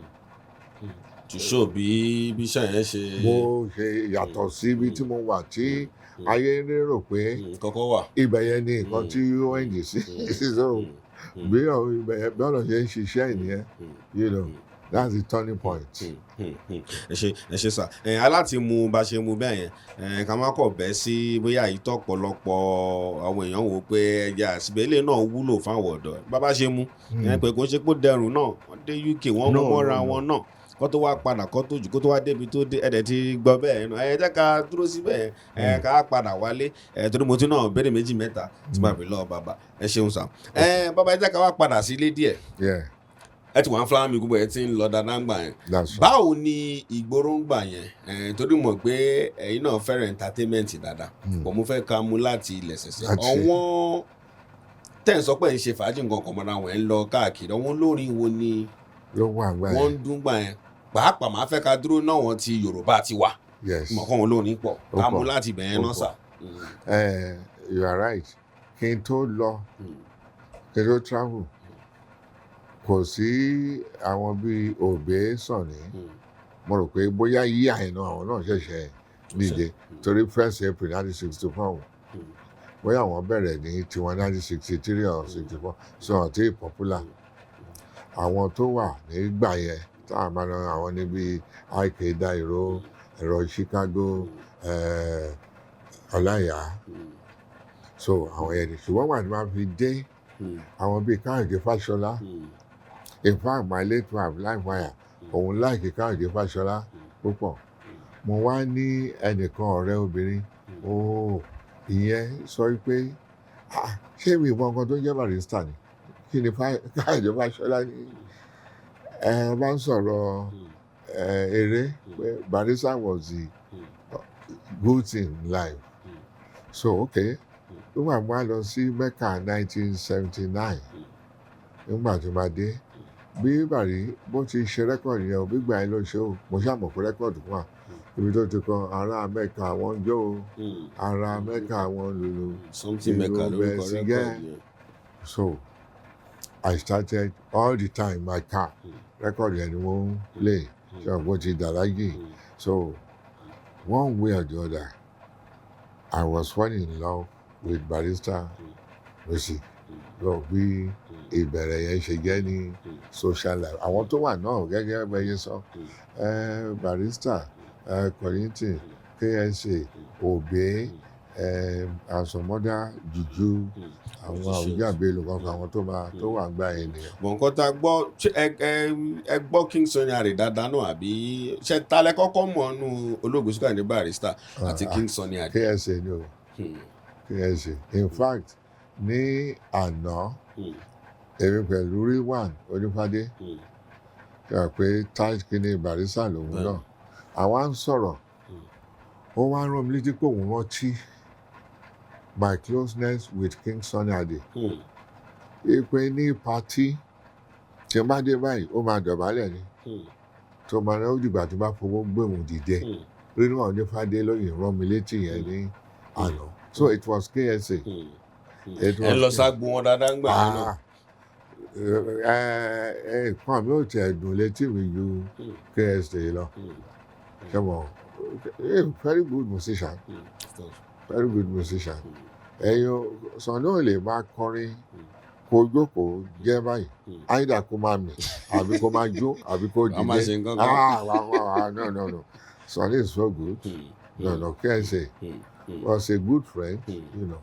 To show bí iṣẹ́ yẹn ṣe. Mo ṣe yàtọ̀ sí ibi tí mo wà tí ayé lérò pé kọ́kọ́ wà. Ibẹ̀ yẹn ni nǹkan tí ó ń jì sí. So bí ọ̀nà ṣe ń ṣiṣẹ́ ìnìyẹn, you know, that's the turning point. ẹ ṣe sà aláti mú bá ṣe mú bẹ́ẹ̀ yẹn ká má kọ̀ bẹ́ sí bóyá ìtọ́ ọ̀pọ̀lọpọ̀ àwọn èèyàn wò pé ẹja àsìbẹ́lẹ̀ náà wúlò fáwọn ọ̀dọ́ bàbá ṣe mú pé kò ṣe pé dẹrùn náà wọ́n dé UK wọ́n mú mọ́ra wọn náà kó tó wá padà kó tó jù kó tó wá débi tó dé ẹ̀dẹ̀ ti gbọ́ bẹ́ẹ̀ jẹ́ ká dúró síbẹ̀ ká padà wálé torí mo ti náà béèrè méjì mẹ́ta tí màá fi lọ́ọ́ bàbá ẹ ṣeun sà bàbá ẹ jẹ́ ká wá padà sí ilé díẹ̀ ẹ ti wà ń Flames gbogbo ẹ ti ń lọ dáadáa ń gbà yẹn báwo ni ìgboro ń gbà yẹn torí mọ̀ pé ẹ̀yin náà fẹ́ràn entertainment dáadáa bọ̀ mo fẹ́ ká mú láti ilẹ̀ ṣẹ̀ṣẹ̀ ọ̀wọ́n tẹ̀ ń sọ pé ń ṣe fàájì nǹkan kan mọ́ra wọn ẹ̀ ń lọ káàkiri ọ̀wọ́n olórin wo ni wọ́n ń dún gbà yẹn pàápàá máa fẹ́ ká dúró náà wọn ti Yorùbá ti wà mọ̀kàn wọn lónìí pọ̀ ká mú láti ibẹ̀ yẹn náà sà. You are right kí n tó lọ kí ló travel kò sí àwọn bíi òbí Sànní mo rò pé bóyá yíyà iná àwọn náà ṣẹ̀ṣẹ̀ dìde torí first April 1964 bóyá àwọn bẹ̀rẹ̀ ní tiwọn 1963 or 64 so àti popular àwọn tó wà nígbà yẹn táwọn máa lọ àwọn níbi àìké dáìró ẹ̀rọ Chicago ọláyà so àwọn yẹn ni ṣùgbọ́n wà ní máa fi dé àwọn bíi Káyọ̀dé Fáṣọlá in fact my late wife LiveWire òun láìkí Káyọ̀dé Fáṣọlá púpọ̀ mo wá ní ẹnìkan ọ̀rẹ́ obìnrin ìyẹn sọ pé ṣé mi ìmọ̀ nǹkan tó jẹ́ barista ni kí ni Káyọ̀dé Fáṣọlá ní bá ń sọ̀rọ̀ eré pé barista was the good thing in life so okay nígbà mo wá lọ sí Mecca 1979 nígbà tó máa dé bí bàrí bó ti ṣe rẹ́kọ̀dì yẹn bí gbà yẹn ló ṣe ó mo ṣàmọ̀ pé rẹ́kọ̀dì wà ibi tó ti kọ ará Mẹ́kà wọ́n jó ará Mẹ́kà wọ́n lùlù ìlú bẹ́ẹ̀ sí gẹ́ so I started all the time my car rẹ́kọ̀dì yẹn ni wọ́n ń play ṣe ọ̀pọ̀ ti dàlágì so one way or the other I was falling in love with Barrister music lọ bí ìbẹ̀rẹ̀ yẹn ṣe jẹ́ ní social life àwọn tó wà náà gẹ́gẹ́ bẹ́ẹ̀ sọ Barrister Kollington KSA Obey àsọmọ́dá jùjú àwọn àwùjọ àbẹ̀lò kankan àwọn tó wà gbà yẹn nìyẹn. bọ̀ nǹkan tá a gbọ́ ẹ gbọ́ King Sunny Adé dáadáa náà àbí ṣe talẹ̀ kọ́kọ́ mọ̀ ọ́nù olóògbé Sikiru Ayinde Barrister àti King Sunny Adé. KSA ni o KSA in fact ní àná èmi pẹ̀lú Rilwan Onífádé ṣe pé tight kínní Barrister lòun náà àwa ń sọ̀rọ̀ ó wá ń rán mi létí pé òun rántí my closeness with King Sunny Adé ìpè ní pati tí n bá dé báyìí ó máa dọ̀bálẹ̀ ni tó máa náwó dìgbà tó bá fowó gbé òun dìde Rilwan Onífádé lóyìn rán mi létí yẹn ní àná so it was KSA. ẹ lọ ságbo wọn dáadáa ń gbà yẹn náà. Nǹkan mi ò tiẹ̀ dùn létí mi ju KSA lọ ṣe mọ̀ very good musician very good musician ẹ̀yin Sunny ò lè máa kọrin kó jókòó jẹ́ báyìí áìdà kó máa mì àbí kó máa jó àbí kó dìde no Sunny is so good no KSA was a good friend you know.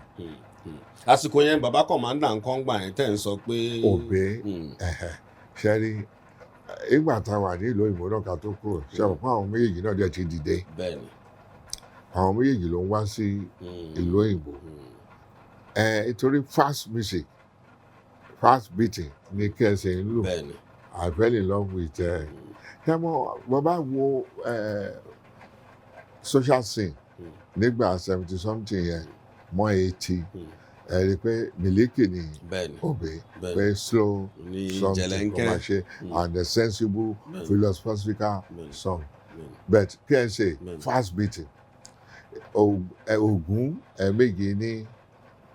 Àsìkò yẹn bàbá kọ̀mándà nǹkan gbà yẹn tẹ̀ ń sọ pé. Òbí ṣẹ́rí ìgbà tá a wà nílùú òyìnbó náà ká tó kúrò ṣe mọ̀ fún àwọn méjèèjì náà dẹ̀ ti dìde àwọn méjèèjì ló ń wá sí ìlú òyìnbó nítorí fast music fast beating ní KSA ń lò I fell in love with ṣé mo bá wo social scene nígbà 70 something yẹn mọ́ 80 rí pé Miliki ni Obey pé slow something kò máa ṣe and a sensible philosophical song but KSA fast beating Ògún méje ní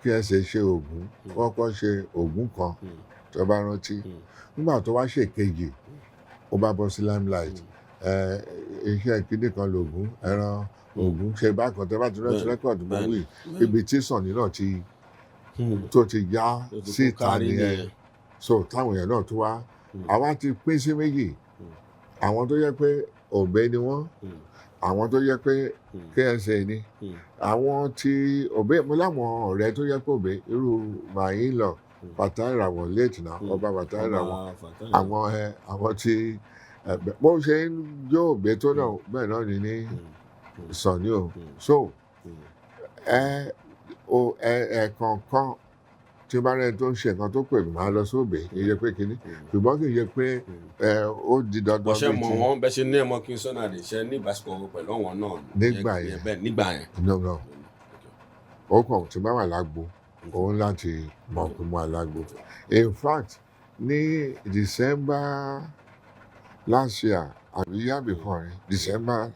KSA ṣe Ògún wọ́n kọ́ ṣe Ògún kan tó bá rántí nígbà tó wá ṣe kejì ó bá bọ́ sí limelight iṣẹ́ kíní kan lògún ẹran Ògún ṣe bákan tẹ́ bá ti rántí rẹ́kọ̀dù mọ́ wí ibi tí Sunny náà tó ti já síta nìyẹn so táwọn èèyàn náà tó wá àwa ti pín sí méjì àwọn tó yẹ pé Obey ni wọ́n àwọn tó yẹ pé KSA ni àwọn tí Obey mo láwọn ọ̀rẹ́ tó yẹ pé Obey irú màáyí lọ bàtà ìràwọ̀ late náà ọba bàtà ìràwọ̀ àwọn tí bó ṣe ń jó Obey tó náà bẹ́ẹ̀ náà ni ní Sunny o so ẹ̀ẹ̀kọ̀ọ̀kan tí bá rẹ̀ tó ń ṣe nǹkan tó pè mí máa lọ sóbè kì í ṣe pé kínní ṣùgbọ́n kì í ṣe pé ó di dandan bíi ti. bọ́sẹ̀ mọ̀ wọ́n bẹ́ẹ̀ ṣe ní ẹ̀mọ́ King Sunny Adé ṣe ní ìbáṣepọ̀ pẹ̀lú àwọn náà. nígbà yẹn. no ó kàn tí bá wà lágbo òun láti mọ̀ pé mo wà lágbo in fact ní December last year àbí year before December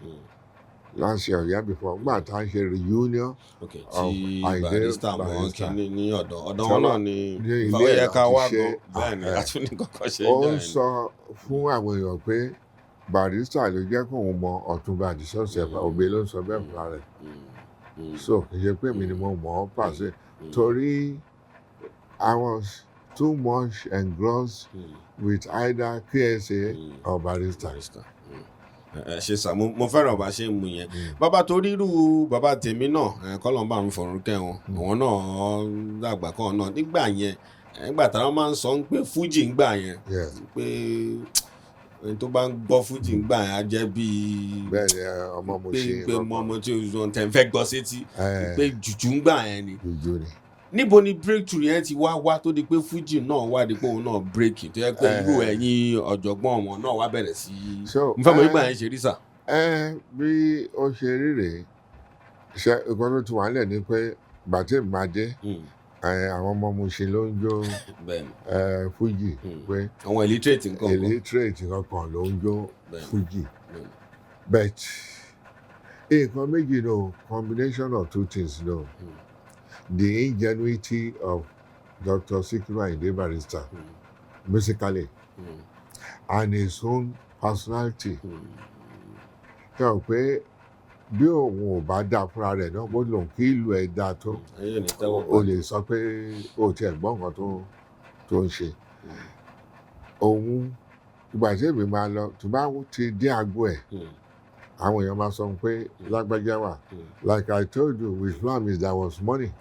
last year year before gbà tá a ṣe reunion okay of tí Ayinde barrister mọ Barrister kínní ní ọ̀dọ̀ wọn náà ni ní ìfà ó ilé ẹ̀ yẹ ká láti wá ṣe gan bẹ́ẹ̀ ni àtúndì kọ́kọ́ ṣe ó ń jà ń ẹ̀ sọ fún àwọn èèyàn pé Barrister ló jẹ́ kóun mọ Otunba Adisa Osi-Efa òbí ló ń sọ bẹ́ẹ̀ fúnra rẹ̀ so kì í ṣe pé mi ni mo mọ̀ ọ́ pàṣẹ torí I was too much engrossed with either KSA or Barrister. ṣe sà mo fẹ́ràn bá ṣe ń mu yẹn bàbá tó rírú bàbá tèmi náà kọ́lọ́mbà ń fọ̀rùn kẹ́wọn àwọn náà dàgbà kan náà nígbà yẹn nígbà táwọn máa ń sọ pé fújì ń gbà yẹn pé ẹni tó bá ń gbọ́ fújì ń gbà yẹn á jẹ́ bíi ọmọ mo ṣe pé ọmọ tí o tẹ̀ ń fẹ́ gbọ́ sétí pé jùjú ń gbà yẹn ni jùjú ni. níbo ni breakthrough yẹn ti wá tó di pé fuji náà wá di pé òun náà break tó yẹ pé irú ẹ̀yin ọ̀jọ̀gbọ́n wọn náà wá bẹ̀rẹ̀ sí í n fẹ́ mọ̀ nígbà yẹn ṣe rí sà. bí ó ṣe rí rèé ṣe nǹkan tó ti wà nílẹ̀ ni pé gbàtí ìmàdé àwọn ọmọ Mushin ló ń jó fuji pé àwọn illiterate kankan ló ń jó fuji but nǹkan méjì no combination of two things no. The ingenuity of Dr. Sikiru Ayinde Barrister musically and his own personality. Ṣé o pé bí òun ò bá dá fúnra rẹ̀ náà bó lòun kí ìlú ẹ̀ dá tó o lè sọ pé o tiẹ̀ gbọ́ nǹkan tó ń ṣe. Òun ìgbà tí èmi máa lọ tó bá ti dé agbo ẹ̀ àwọn èèyàn máa sọ pé lágbájá wà like I told you with Flamis there was money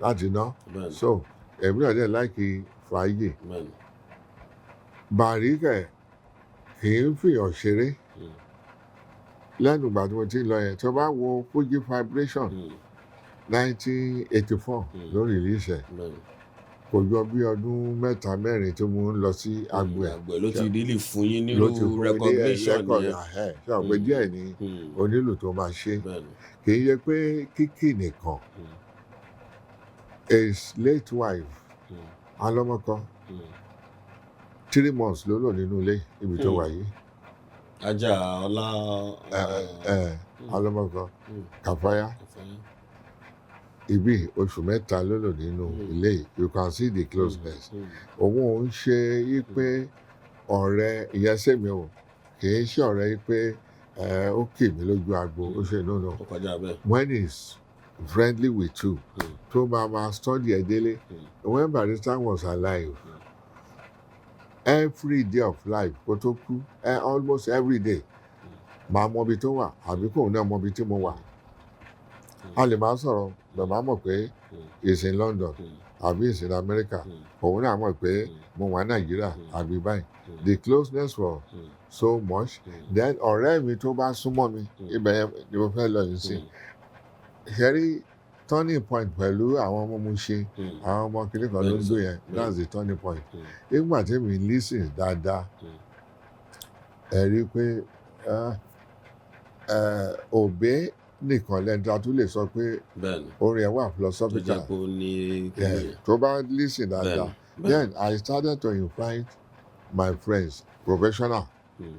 láti ná so èmi náà dẹ̀ láìkí fàájì Barrister kì í fìyàn ṣeré lẹ́nu ìgbà tí mo ti lọ yẹn tó bá wo Fuji vibration 1984 lórí ìlíṣẹ̀ kò jọ bí ọdún mẹ́ta mẹ́rin tí mo ń lọ sí agbo ẹ̀ ló ti rí lè fún yín nínú recognition yẹn ṣe àwọn pé díẹ̀ ní onílù tó máa ṣe kì í yẹ pé kíkì nìkan his late wife alọ́mọkọ 3 months ló lò nínú ilé ibi tó wà yìí ajá ọlá alọ́mọkọ kàfáyà ibi oṣù mẹ́ta ló lò nínú ilé yìí you can see the closeness òun ò ń ṣe yí pé ọ̀rẹ́ ìyẹn sẹ́mi o kì í ṣe ọ̀rẹ́ yí pé ó kì mí lójú agbo ó ṣe no when he's friendly with you tó máa study ẹ̀ délé when Barrister was alive every day of life kó tó kú almost every day màá mọ ibi tó wà àbí kóun náà mọ ibi tí mo wà a lè máa sọ̀rọ̀ bàbá mọ̀ pé is in London àbí is in America òun náà mọ̀ pé mo wà Nàìjíríà àbí báyìí the closeness was so much then ọ̀rẹ́ mi tó bá súnmọ́ mi ibẹ̀ yẹn ni mo fẹ́ lọ yìí sí ṣẹ́rí turning point pẹ̀lú àwọn ọmọ Mushin àwọn ọmọ kìnìún kan ló ń dún yẹn that's the turning point nígbà tí mi listen dáadáa ẹ rí i pé òbí nìkan lẹ́nu tó tún lè sọ pé orin ẹ̀ wà philosophical tó bá listen dáadáa then I started to invite my friends professional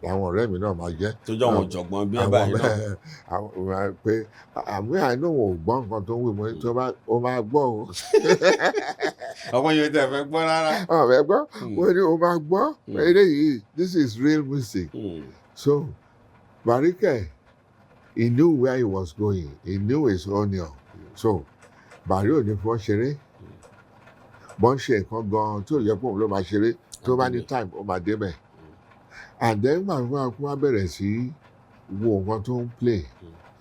làwọn ọ̀rẹ́ mi náà máa jẹ́ tó jẹ́ àwọn ọ̀jọ̀gbọ́n bí ẹ báyìí náà àwọn pé àmì àìní òun ò gbọ́ nǹkan tó ń wí mọ́ tó bá ó máa gbọ́ o. ọmọ yóò tẹ̀ fẹ́ gbọ́ rárá. ọ̀rẹ́ gbọ́ wọ́n ní o máa gbọ́ eléyìí this is real music so Barrister he knew where he was going he knew his onion so Barrister ò ní fọ́ ṣeré bọ́n ṣe nǹkan gan-an tó yẹ kó òun ló máa ṣeré tó bá ní time ó máa débẹ̀ and then màá kó wá bẹ̀rẹ̀ sí wo nǹkan tó ń play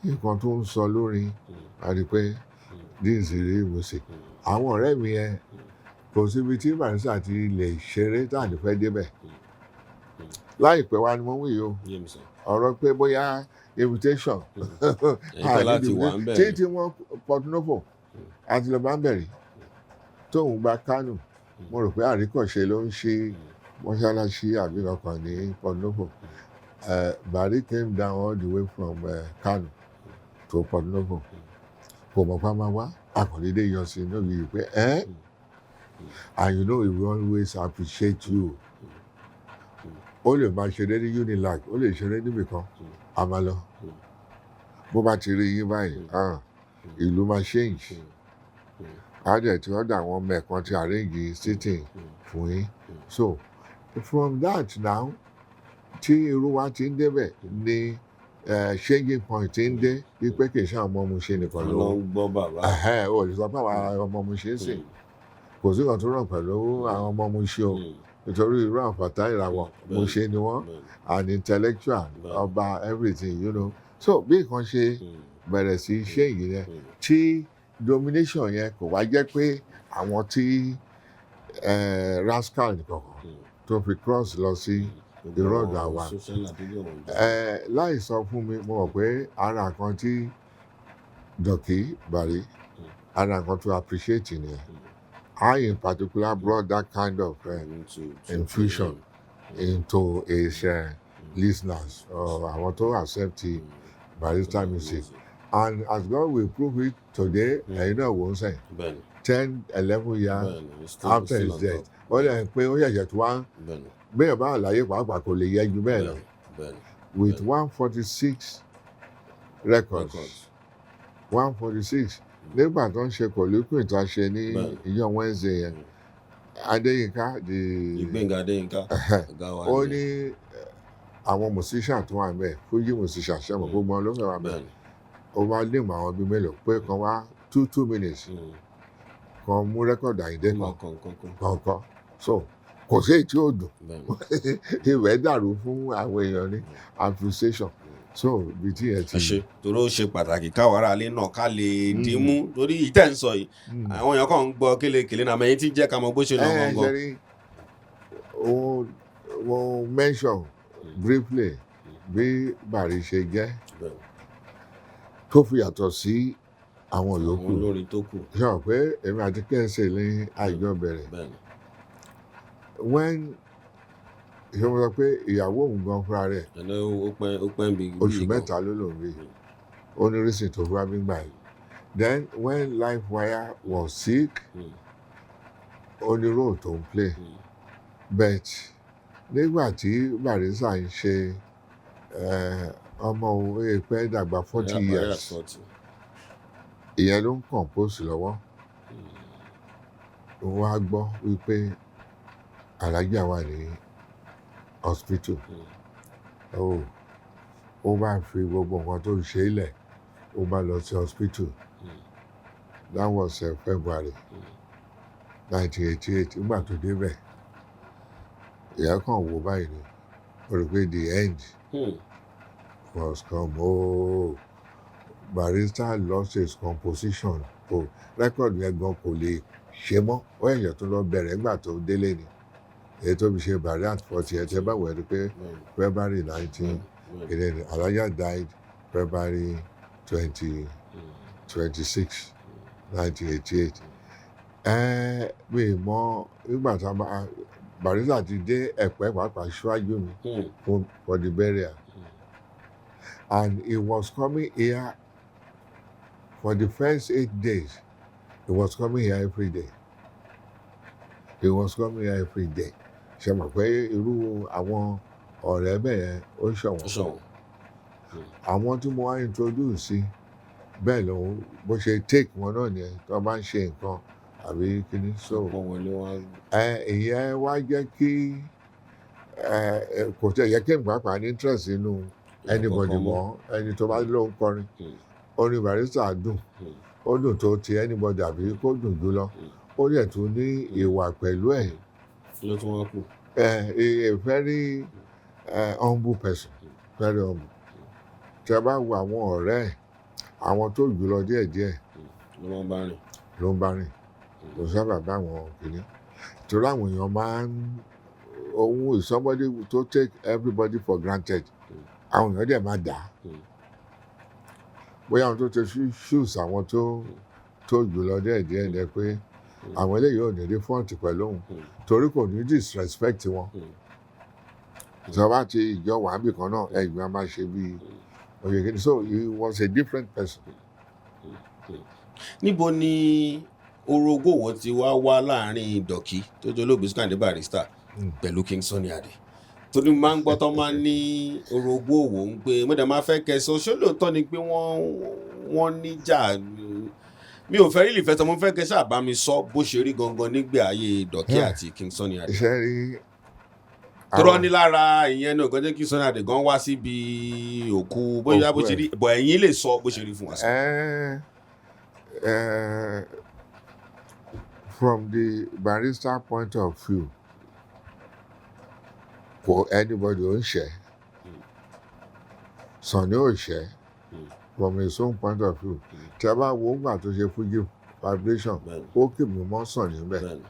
nǹkan tó ń sọ lórí àti pé this is real music àwọn ọ̀rẹ́ mi yẹn kò síbi tí Barrister ti lè ṣeré tá à ní fẹ́ débẹ̀ láìpẹ́ wá ni mo wí o ọ̀rọ̀ pé bóyá invitation tí wọ́n Port Novo àti lọ́ọ́ bá ń bẹ̀rẹ̀ tóun gba Kánò mo rò pé àríkọ̀ṣe ló ń ṣe mọ́ṣáláṣí àbí kankan ní Port Novo Barry came down all the way from Kano to Port Novo kò mọ̀ pa máa wá àkàndédé yọ sí inú mi pé and you know we will always appreciate you ó lè máa ṣeré ní Unilag ó lè ṣeré níbì kan a máa lọ bó bá ti rí yín báyìí ìlú máa change á dẹ̀ tí wọ́n dà wọ́n mẹ́ẹ̀kan ti arrange sitting fún yín so from that now tí irú wa ti ń débẹ̀ ni changing point ń dé wípé kì í ṣe àwọn ọmọ mu ṣe nìkan ló ń gbọ́ bàbá ò lè sọ pé àwọn ọmọ mu ṣe ń sìn kò sí kan tó ràn pẹ̀lú àwọn ọmọ mu ṣe o nítorí irú àǹfààní ìràwọ̀ mo ṣe ni wọ́n an intellectual ọba everything you know so bí nǹkan ṣe bẹ̀rẹ̀ sí ṣe yìí yẹn tí domination yẹn kò wá jẹ́ pé àwọn tí rascal nìkan tó fi cross lọ sí ìrọ̀dù àwa láì sọ fún mi mo mọ̀ pé ara kan tí Dọ̀kí Bàrí ara kan to appreciate nìyẹn. I in particular brought that kind of infusion into his listeners àwọn tó accept Barrister music and as God will prove it today ẹ̀yin náà wò ó sẹ́yìn 10-11 years after his death ó lè pé ó yẹ̀yẹ̀ tó wá bẹ́ẹ̀ bá àlàyé pàápàá kò lè yẹ ju bẹ́ẹ̀ lọ with 146 records 146 nígbà tó ń ṣe kọ̀líkùn ìta ṣe ní ìjọ Wednesday yẹn Adéyínká Ìgbénga Adéyínká ó ní àwọn musician tó wà bẹ́ẹ̀ fuji musician ṣẹ́mọ̀ gbogbo wọn ló fẹ́ wà bẹ́ẹ̀ ó wá lè mọ àwọn bíi mélòó pé kan wá 2 minutes kan mú rẹ́kọ̀dù Àyìndé kọ̀ọ̀kan so kò sí èyí tí ó dùn ìwẹ̀ dàrú fún àwọn èèyàn ní appreciation so bí tí ẹ ti ṣe torí ó ṣe pàtàkì káwọn aráalé náà ká lè dìímú torí ìtẹ́ ń sọ yìí àwọn èèyàn kàn ń gbọ́ kélekèlé náà mẹ́yìn tí jẹ́ ká mọ bó ṣe lọ gangan. mo mention briefly bí Bàrí ṣe jẹ́ tó fi yàtọ̀ sí àwọn yòókù olórin tó kù ṣe hàn pé èmi àti KSA ní àìjọ bẹ̀rẹ̀ when ìṣòro sọ pé ìyàwó òun gan fúnra rẹ̀ oṣù mẹ́ta ló lòun rí ó ní rísì tó fúra bí gbà yìí then when Livewire was sick ó ní role tó ń play but nígbà tí Barrister ń ṣe ọmọ òun èèpẹ́ dàgbà 40 years ìyẹn ló ń compose lọ́wọ́ òun á gbọ́ wípé alájà wà ní hospital ó bá fi gbogbo nǹkan tó ń ṣe ilẹ̀ ó bá lọ sí hospital that was February 1988 nígbà tó débẹ̀ ìyá kan wò báyìí ni ó rí pé the end was come Barrister lost his composition record yẹn gan kò lè ṣe mọ́ ó ẹ̀yẹ̀ tó lọ bẹ̀rẹ̀ nígbà tó délé ni èyí tó fi ṣe Bàrí at 40 ẹ̀ tẹ́ bá wẹ̀ rí pé February 19 ìrìn alájà died February 26 1988 mi mọ nígbà tá a Barrister ti dé Ẹ̀pẹ́ pàápàá ṣíwájú mi for the burial and he was coming here for the first 8 days he was coming here every day ṣe mọ̀ pé irú àwọn ọ̀rẹ́ bẹ́ẹ̀ ó ṣọ̀wọ́n àwọn tí mo wá introduce sí bẹ́ẹ̀ lòun bó ṣe take wọn náà nìyẹn tó bá ń ṣe nǹkan àbí kíní so ìyẹn wá jẹ́ kí kò tẹ̀ yẹ kí n pàápàá ní interest nínú anybody mọ́ ẹni tó bá lóun kọrin orin Barrister dùn ó dùn tó ti anybody àbí kó dùn jù lọ ó yẹ tó ní ìwà pẹ̀lú ẹ̀ ló tún wá kù. A very humble person very humble tẹ bá wo àwọn ọ̀rẹ́ ẹ̀ àwọn tó jù lọ díẹ̀díẹ̀ ló ń bá rìn kò sábà bá àwọn kìíní torí àwọn èèyàn máa ń ohun is somebody to take everybody for granted àwọn èèyàn dẹ̀ máa dà á bóyá àwọn tó ti shoes àwọn tó jù lọ díẹ̀díẹ̀ dẹ̀ pé àwọn eléyìí ò ní rí fọ́ǹtì pẹ̀lú òun torí kò ní disrespect wọn ìjọba ti ìjọ wàhábì kan náà ẹ̀gbọ́n máa ṣe bíi oyèkéde so he was a different person. níbo ni orogówó ti wá láàrin Dọ̀kí tó jẹ́ olóògbé Sikiru Ayinde Barrister pẹ̀lú King Sunny Adé torí máa ń gbọ́ tó máa ń ní orogún òwò ń pé mo dẹ̀ máa fẹ́ kẹsàn ṣó lóòótọ́ ni pé wọ́n níjà mi ò fẹ́ rí ìfẹ́ tó mo fẹ́ kẹsàn àbá mi sọ bó ṣe rí gangan nígbà ayé Dọ̀kí àti King Sunny Adé. iṣẹ́ rí tọ́rọ ní lára ìyẹn ní ògùn King Sunny Adé gan wá síbi òkú bóyá bó ṣe rí bọ̀ ẹ̀yin lè sọ bó ṣe rí fún wa sí. From the barrister point of view, kò anybody ò ń ṣe Sunny ò ṣe from his own point of view. Tí a bá wo ńgbà tó ṣe Fuji vibration ó kì mí mọ́ Sunny bẹ́ẹ̀.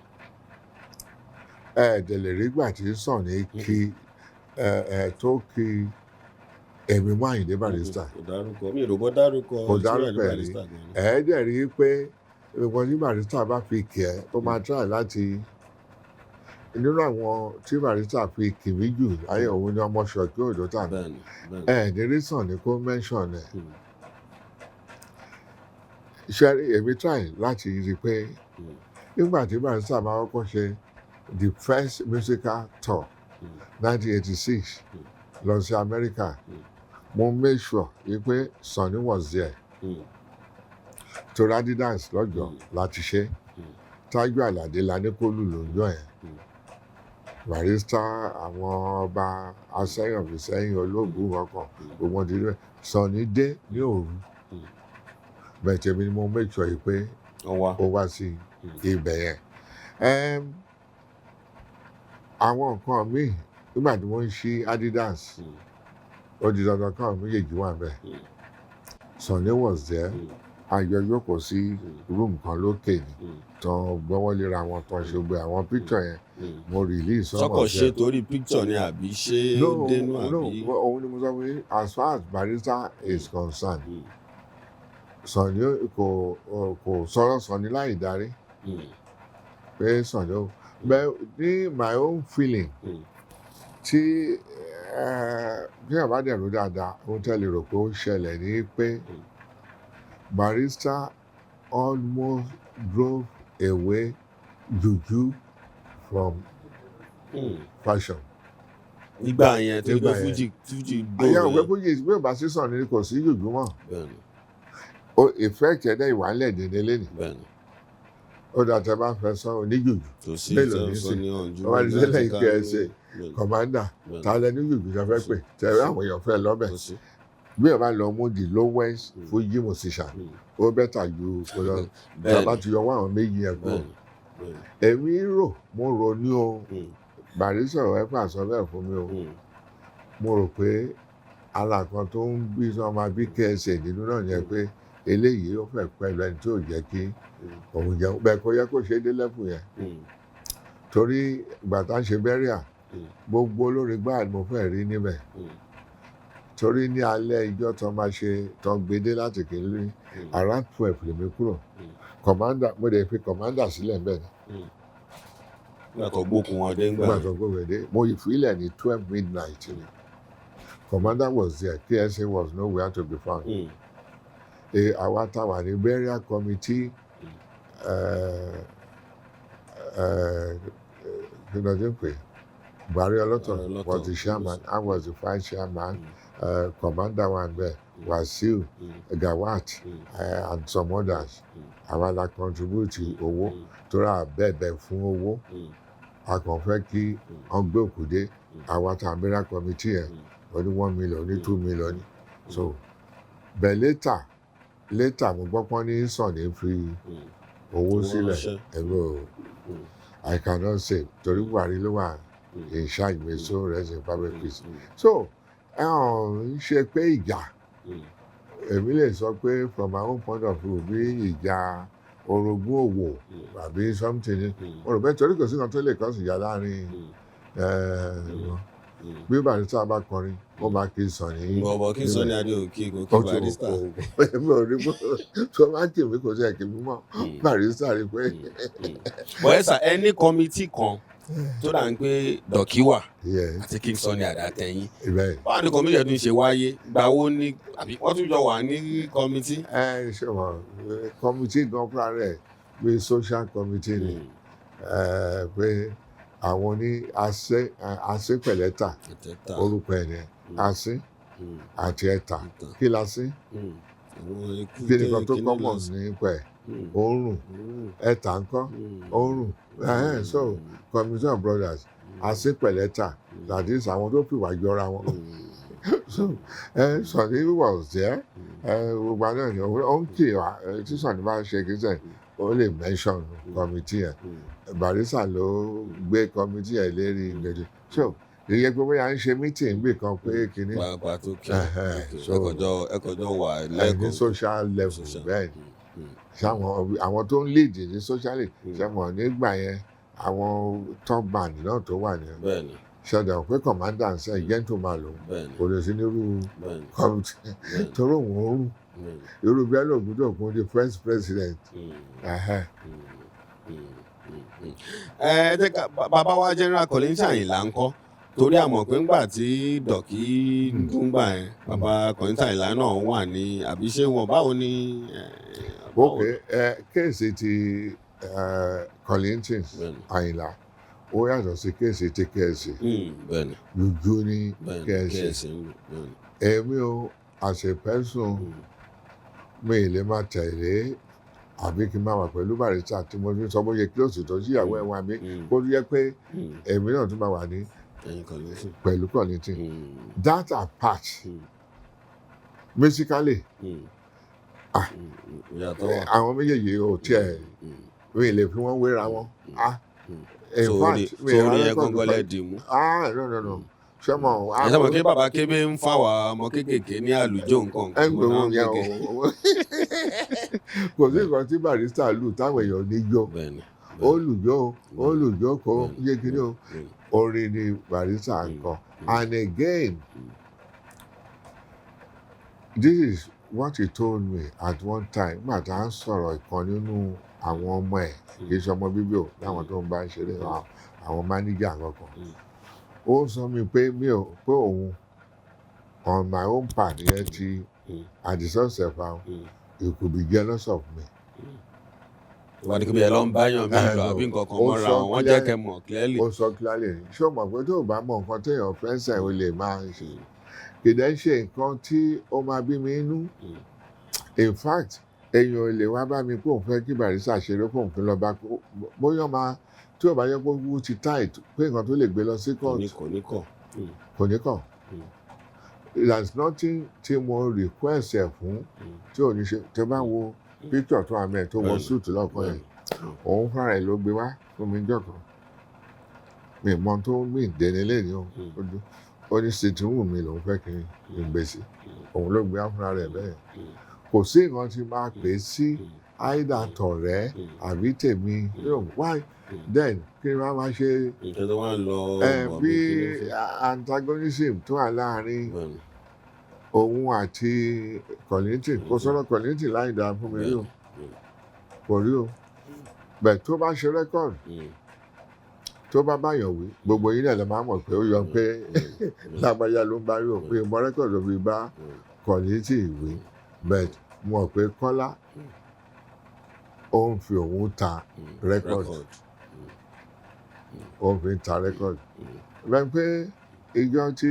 Ẹ̀ẹ́dẹ̀lẹ̀ rí gbà tí Sunny kí tó kí Ẹ̀mí Ayinde Barrister. Kò dárúkọ mi ò rò bọ́ dárúkọ ẹ̀ ẹ̀ẹ́dẹ̀ rí pé ìwọ̀n tí Barrister bá fi kì ẹ́ ó máa try láti nínú àwọn tí Barrister fi kì mí jù láyé òun ni ọmọ Ṣọ̀kí Òdó tàbí ẹ̀ẹ́dẹ̀rí Sunny kó mention ẹ̀. Ṣé èmi try láti rí i pé nígbà tí Barrister máa kọ́kọ́ ṣe the first musical tour 1986 lọ sí America mo make sure wípé Sunny was there. Torí Adidas lọ́jọ́ láti ṣe Tájú Àlàdé la ní kó lù lójọ́ yẹn. Barrister àwọn ọba Asẹ́yìn Ológun ọkàn gbogbo ti rẹ̀ Sunny dé ní òru bẹ́ẹ̀ tèmi ni mo make sure pé ó wá sí ibẹ̀ yẹn. Àwọn nǹkan míì nígbà tí wọ́n ń ṣí Adidas ó di dandan káwọn méjèèjì wà bẹ́ẹ̀. Sunny was there. Àjọ jókòó sí room kan lókè ní tán gbọ́wọ́ léra wọn tán ṣe gbé àwọn picture yẹn mo release some of them. Sọ́kọ̀ ṣe torí picture ni àbí ṣé dénú àbí. No, òun ni mo sọ pé as far as Barrister is concerned Sunny kò sọ̀rọ̀ Sunny láì darí pé Sunny ó bẹ́ẹ̀ ní my own feeling tí bí àbá dẹ̀rù dáadáa ó tẹ́lẹ̀ rò pé ó ṣẹlẹ̀ ní pé Barrister almost drove away juju from fashion. Nígbà yẹn tó gbé Fuji gbòòrò. Àyà òwe Fuji ìgbé ìbá sí Sunny kò sí juju mọ́. Ìfẹ́ kẹ̀dẹ́ ìwà ńlẹ̀ dédé lẹ́nu. Ó dà tẹ́ bá fẹ́ sọ oníjùjù. Mélòó ní sí? Wọ́n wá ní sílẹ̀ KSA commander ta lẹ́nu jùjù tó fẹ́ pè tẹ̀wé àwọn èèyàn fẹ́ lọ́bẹ̀. Bí ẹ bá lọ mú the lowest Fuji musician ó bẹ́tà ju lọ bàbá ti yọ wọ́n àwọn méjì ẹ̀kọ́. Èmi mo rò ní o Barrister ẹ̀ pàṣọ bẹ́ẹ̀ fún mi o mo rò pé ara kan tó ń bí sọmọ bí KSA nínú náà yẹn pé eléyìí ó fẹ́ pẹ̀lú ẹni tí ò jẹ́ kí òun jẹun bẹ́ẹ̀ kó yẹ kó ṣe dé lẹ́fù yẹn torí ìgbà tá ń ṣe bẹ́ríà gbogbo olórin gbáà ni mo fẹ́ rí níbẹ̀ torí ní alẹ́ ìjọ tó máa ṣe tó gbédé láti kiri around 12 lèmi kúrò commander mo dẹ̀ fi commander sílẹ̀ ń bẹ̀ ni. Gbàtọ̀ gbókun wọn dé ń gbà. Gbàtọ̀ gbókun dé mo ìfilẹ̀ ní 12 midnight ni commander was there KSA was nowhere to be found. Àwa táwa ní burial committee kí ló dé pé Buhari Ọlọ́tọ̀ was the chairman I was the vice chairman. Commander one there, Wasiu, Gawat, and some others. Àwa la contribute owó tó rà bẹ́ẹ̀ fún owó. A kàn fẹ́ kí wọ́n gbé òkú dé. Àwa tá burial committee yẹn wọ́n ní 1 million ní 2 million. So but later mo gbọ́ pọ́n ní Sunny fi owó sílẹ̀. I cannot say torí Buhari ló wà in charge may so rest in perfect peace. So ṣe pé ìjà èmi lè sọ pé from my own point of view bí ìjà orogún òwò àbí something mo rò pé torí kò sí kan tó lè kọ́ sí ìjà láàrin bí Barrister bá kọrin ó máa kí Sunny. Bọ̀bọ̀ kí Sunny Adé òkè kò kí Barrister. Èmi ò rí bó tó máa kì mí kò sí ẹ̀kí mímọ́ Barrister rí pé. Bọ̀ ẹ sà ẹni kọ́mítì kan tó dà ń pé Dọ̀kí wà àti King Sunny Adé àtẹ̀yìn. Báwo ni kọ́mítì ẹ̀dùn ṣe wáyé? Gbà wo ni àbí wọ́n tún jọ wà ní kọ́mítì? Ṣé wọn kọ́mítì gan fúnra rẹ̀ bí social committee ni pé àwọn ní asín-pẹ̀lẹ́tà orúkọ ẹ̀ ní asín àti ẹ̀tà kí la sín kí nìkan tó kọ́mọ̀ nípa ẹ̀ òórùn ẹ̀tà ńkọ́ òórùn so community of brothers asín-pẹ̀lẹ́tà that is àwọn tó fìwà jọra wọn so Sunny was there gbogbo àná ni ó ń kì wá tí Sunny bá ṣe kí sẹ́yìn ó lè mention committee yẹn Barrister ló gbé committee yẹn lérí gbèdé so ìyẹn pé bóyá ń ṣe meeting bí kan pé kínní ẹkọjọ wà lẹ́kọ̀ọ́ ní social level bẹ́ẹ̀ ni àwọn tó ń lead ní socialite ṣẹ́wọ̀n nígbà yẹn àwọn top band náà tó wà ní ṣẹ̀dá pé commander ṣe gentleman lòun kò lè sí nírú committee torí òun ó rùn irú bẹ́ẹ̀ ló gbọ́dọ̀ kún the first president. Bàbá wa General Collins Àyìnlá ńkọ́ torí àmọ̀ pé ńgbà tí dọ̀kí dùngbà yẹn bàbá Collins Àyìnlá náà wà ní àbí ṣé wọn báwo ni. ok kéèsì ti Collins Àyìnlá ó yàtọ̀ sí kéèsì ti KSA lójú ní KSA èmi ò as a person mi ì lè máa tẹ̀lé àbí kí n máa wà pẹ̀lú Barrister tí mo ní sọ bó ṣe kílòsì tó síyàwó ẹ̀ wá mi kó yẹ pé èmi náà tún máa wà ní pẹ̀lú Collins that apart basically àwọn méjèèjì ò tiẹ̀ mi ì lè fi wọ́n wéra wọn in fact mi ì rárá gọ́ngọ́lẹ̀ dì mú. No. Sẹ́mọ̀ ẹ̀sẹ̀ kí bàbá kébé ń fà wá ọmọ kéékèèké ní àlùjọ nǹkan. ẹ ń gbé wọn yẹn o kò sí nǹkan tí Barrister lù táwọn èèyàn ní yọ ó lùjọ kó yé kí ni o orin ni Barrister nǹkan and again this is what he told me at one time nígbà tá à ń sọ̀rọ̀ ìkan nínú àwọn ọmọ ẹ̀ kì í ṣe ọmọ bíbí o láwọn tó ń bá ń ṣeré àwọn máníjà kankan ó sọ mi pé òun on my own part yẹn ti Adisa Osi-Efa you could be jealous of me. wà á di kébí ẹ lọ ń báyàn mi lọ àbí nǹkan kan mọ́ra wọn jẹ́ kẹ́ mọ̀ clearly. ó sọ clearly ṣé o mọ̀ pé tó o bá mọ nǹkan téèyàn fẹ́ sẹ̀ o lè máa ṣe kìdẹ́ ṣe nǹkan tí ó máa bí mi inú in fact èèyàn ò lè wá bá mi pé òun fẹ́ kí Barrister ṣeré pé òun fi lọ bá bóyá máa tí ò bá yẹ kó wú ti tight pé nǹkan tó lè gbé lọ sí court kò ní kàn there is nothing tí mo request ẹ̀ fún tí ò ní ṣe tí bá wo picture tó àmì ẹ̀ tó wọ suit lọ́kàn yẹn òun fúnra ẹ̀ ló gbé wá fún mi jọ̀kan mi mọ tó mí ìdẹ́ni lẹ́ni ó ní sitting room mi lòun fẹ́ kí n gbé sí òun ló gbé wá fúnra rẹ̀ bẹ́ẹ̀ kò sí nǹkan tí máa pè sí àìdá tọ̀rẹ́ àbí tèmi why then kí n máa ṣe bí antagonism tó wà láàrin òun àti Collins kò sọ̀rọ̀ Collins láì dáa fún mi rí o kò rí o bẹ́ẹ̀ tó bá ṣe rẹ́kọ̀d tó bá báyọ̀ wí gbogbo yín náà lè máa mọ̀ pé ó yọ pé lágbájá ló ń bá rí o pé mo rẹ́kọ̀d ló fi bá Collins wí bẹ́ẹ̀ mo mọ̀ pé Kọ́lá ó ń fi òun ta rẹ́kọ̀d ó ń fi ta rẹ́kọ̀d bẹ́ẹ̀ pé ìjọ tí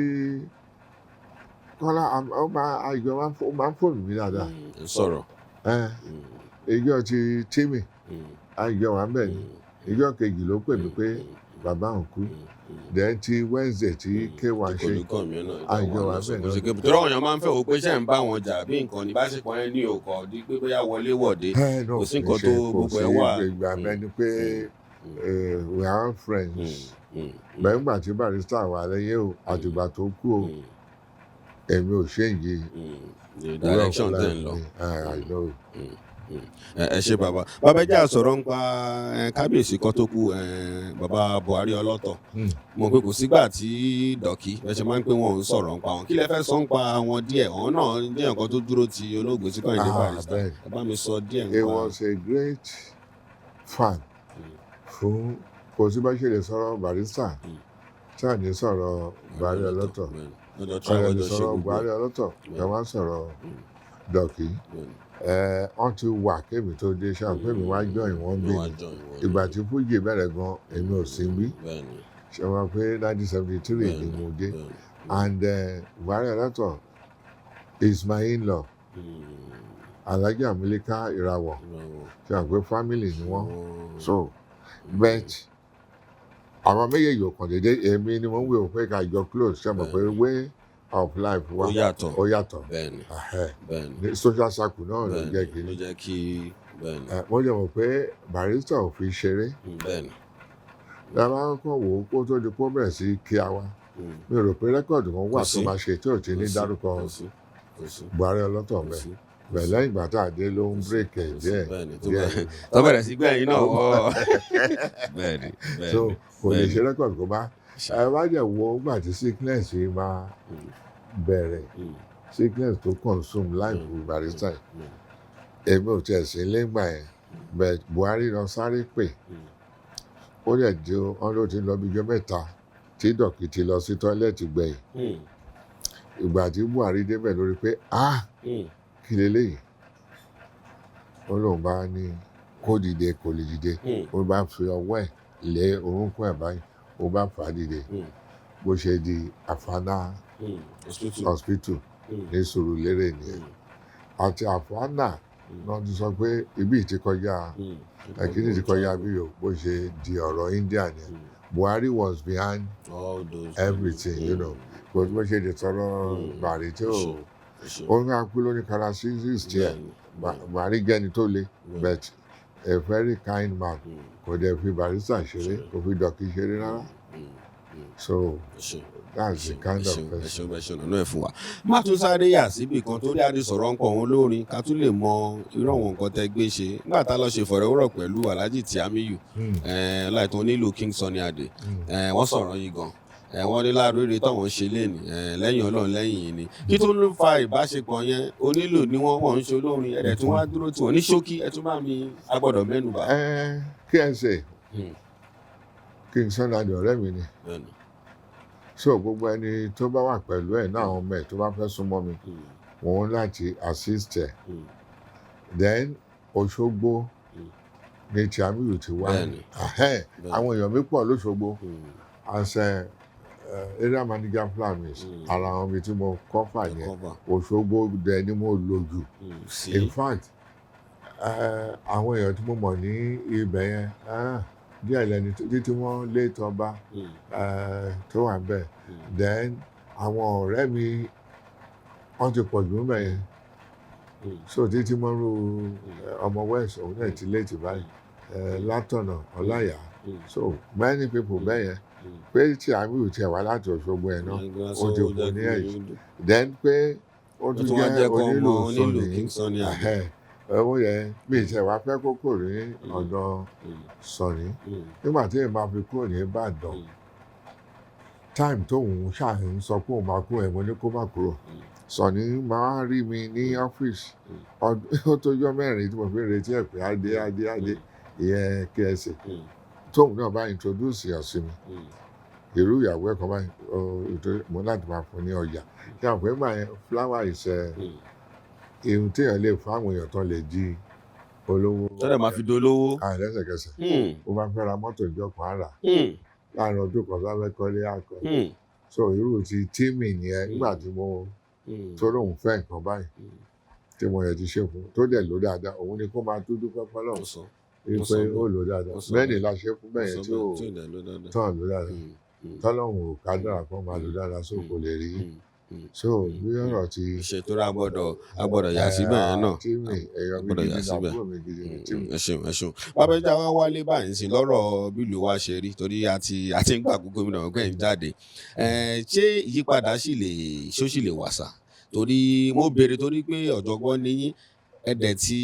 Kọ́lá ó máa ń fóònù mi dáadáa sọ̀rọ̀ ìjọ tí Tímì àjọ wà ń bẹ̀ ni ìjọ kejì ló pè mí pé bàbá òun kú then ti Wednesday tí K1 ṣe àjọ wà ń bẹ̀ náà. torí àwọn èèyàn máa ń fẹ́ wo pé ṣe ń bá wọn jà bí nǹkan ní ìbáṣepọ̀ yẹn ní òkò di pé bóyá wọlé wọ̀de kò sí nǹkan tó gbogbo ẹ̀ wà. kò sí ìgbà mẹ́ni pé we are friends bẹ́ẹ̀ nígbà tí Barrister wà lẹ́yìn o àtìgbà tó kú o èmi ò ṣe yìí direction tẹ̀ ń lọ. I know. ẹ ṣe bàbá jẹ́ àsọ̀rọ̀ ń pa kábíyèsí kan tó kú bàbá Buhari ọlọ́tọ̀ mọ̀ pé kò sígbà tí dọ̀kí ẹ ṣe máa ń pé wọn ò ń sọ̀rọ̀ ń pa wọn kí lẹ fẹ́ sọ ń pa wọn díẹ̀ ọ̀hún náà jẹ́ nǹkan tó dúró ti olóògbé Sikiru Ayinde Barrister ẹ bá mi sọ díẹ̀ ń pa. He was a great fan fún kò sí bá ṣe lè sọ̀rọ̀ Barrister tí à ní sọ̀rọ̀ Buhari ọlọ́tọ̀ ọ̀rẹ́ lè sọ̀rọ̀ Buhari ọlọ́tọ̀ ẹ wá sọ̀rọ̀ dọ̀kí wọ́n ti wà kémi tó dé ṣáà kémi wá join wọ́n bí mi ìgbà tí fuji bẹ̀rẹ̀ gan èmi ò sí bí ṣe wọ́n pé 1973 ni mo dé and buhari ọlọ́tọ̀ is my in-law alhaji amilika ìràwọ̀ ṣe wọ́n pé family ni wọ́n so but àwọn méjèèjì ò kàn déédé èmi ni mo ń wé òpé ká jọ close ṣe mọ̀ pé way of life wa ó yàtọ̀ ní social circle náà ló jẹ́ kí mo jẹ́ mọ̀ pé barrister ò fi ṣeré lára kọ́ wò ó kó tó di kó bẹ̀rẹ̀ sí kí a wá mi ò rò pé rẹ́kọ̀dù kan wà tó máa ṣe tí ò ti ní dárúkọ buhari ọlọ́tọ̀ bẹ́ẹ̀ bẹ́ẹ̀ lẹ́yìn ìgbà tá a dé ló ń bírèkì díẹ̀ tó bẹ̀rẹ̀ sí gbẹ̀yìn náà wọ́ bẹ́ẹ̀ni so kò lè ṣe rẹ́kọ̀dù kó bá ẹ wá jẹ́ wo gbà tí sickness yìí máa bẹ̀rẹ̀ sickness tó consume life barrister èmi ò tiẹ̀ sí lẹ́gbà yẹn bẹ́ẹ̀ buhari lọ sáré pè ó dẹ̀ di ọ́n ló ti lọ bí ijọ́ mẹ́ta tí dọ̀kítì lọ sí tọ́ílẹ̀tì gbẹ̀yìn ìgbà tí buhari débẹ̀ lórí pé kí leléyìí ó lóun bá ní kó dìde kò lè dìde ó bá fi ọwọ́ ẹ̀ lé orúnkún ẹ̀ báyìí ó bá fà á dìde bó ṣe di àfánà hospital ní Sùúrùlérè nìyẹn àti àfánà náà ti sọ pé ibi ti kọjá ẹ̀kíní ti kọjá bí o bó ṣe di ọ̀rọ̀ India nìyẹn Buhari was behind everything you know bó ṣe di sọ̀rọ̀ bàrí tí ó ń kú lóní paralysis tiẹ̀ Buhari jẹ́ni tó le but a very kind man kò dẹ̀ fi barrister ṣeré kò fi dọ̀kí ṣeré rárá so that's the kind of person. ọ̀nà ẹ̀ fún wa má tún sáré yà síbì kan torí adé sọ̀rọ̀ ń pọ̀ wọn lórin ká tún lè mọ irú àwọn nǹkan tẹ́ gbé ṣe nígbà tá a lọ ṣe ìfọ̀rọ̀wérọ̀ pẹ̀lú Alhaji Tìámíyù láìtàn onílù King Sunny Adé wọ́n sọ̀rọ̀ yìí gan wọ́n ní láàárọ̀ táwọn ṣe léèní lẹ́yìn Ọlọ́run lẹ́yìn yìí ni kí tó ń fa ìbáṣepọ̀ yẹn onílù ni wọ́n ń ṣe olórin ẹ̀rẹ̀ tí wọ́n á dúró tí wọ́n ní ṣókí ẹ̀ tún bá mi agbọ́dọ̀ mẹ́nu bà. KSA King Sunny Adé ọ̀rẹ́ mi ni so gbogbo ẹni tó bá wà pẹ̀lú ẹ̀ náà ọmọ ẹ̀ tó bá fẹ́ súnmọ́ mi wọ́n láti assist ẹ̀ then Òṣogbo ní Tìámíyù ti wá àwọn èèyàn mi pọ̀ lóṣogbo as area manager Flamis ara àwọn ibi tí mo kọ́fà yẹn Òṣogbo dẹ̀ ni mo lò jù in fact àwọn èèyàn tí mo mọ̀ ní ibẹ̀ yẹn díẹ̀ lẹ́ni títí wọ́n lé tọba tó wà bẹ́ẹ̀ then àwọn ọ̀rẹ́ mi wọ́n ti pọ̀ jù mẹ́ yẹn so títí mọ́rú ọmọ west òun náà ti lé ti báyìí látọ̀nà ọláyà so many people bẹ́ẹ̀ yẹn pé Tìámíyù tiẹ̀ wá láti Òṣogbo ẹ̀ náà ó ti kú ní ẹ̀yìn then pé ó tún jẹ́ onílù Sunny owó yẹn mi ìṣẹ̀ wá fẹ́ kókó ní ọ̀dọ̀ Sunny nígbà tí èèyàn máa fi kúrò ní Ìbàdàn time tóun ṣáà ń sọ pé òun máa kúrò ẹ̀ mo ní kó má kúrò Sunny máa rí mi ní ọ́fíìsì ó tójọ́ mẹ́rin tí mo fi ń retí ẹ̀ pé adé ìyẹn KSA tóun náà bá introduce ẹ̀ sí mi irú ìyàwó ẹ̀ kan báyìí mo láti máa fún ní ọjà kí àwọn pé máa flower is ihun téèyàn lè fún àwọn èèyàn tán lè di olówó. tọ́lẹ̀ máa fi dolówó. lẹ́sẹ̀kẹsẹ̀ ó bá fẹ́ ra mọ́tò ìjọkàn àrà láàrin ọdún kan sáfẹ́ kọ́lé àkọ́ so irú ti tíìmì nìyẹn nígbà tí mo tó lóun fẹ́ nǹkan báyìí tí mo yẹ ti ṣe fún tó dẹ̀ lò dáadáa òun ni kó máa dúdú pẹ́pẹ́ lọ́wọ́ sọ wípé ó lò dáadáa bẹ́ẹ̀ ni la ṣe fún bẹ́ẹ̀ tí ó tán lò dáadáa tọ́lọ́hún ò kádàrá kan máa lò dáadáa só kò lè rí so bí ọ̀rọ̀ ti ìṣètò agbọ́dọ̀ yà síbẹ̀ yẹn náà agbọ́dọ̀ yà síbẹ̀ ẹ ṣeun babẹ́jà wá wálé báyìí sí lọ́rọ̀ bílù wa ṣe rí torí àti ń gbà gbogbo gómìnà ọ̀gbẹ́ ń jáde ṣé ìyípadà sì lè wàṣà torí mo béèrè torí pé ọ̀jọ̀gbọ́n níyín ẹ̀dẹ̀ tí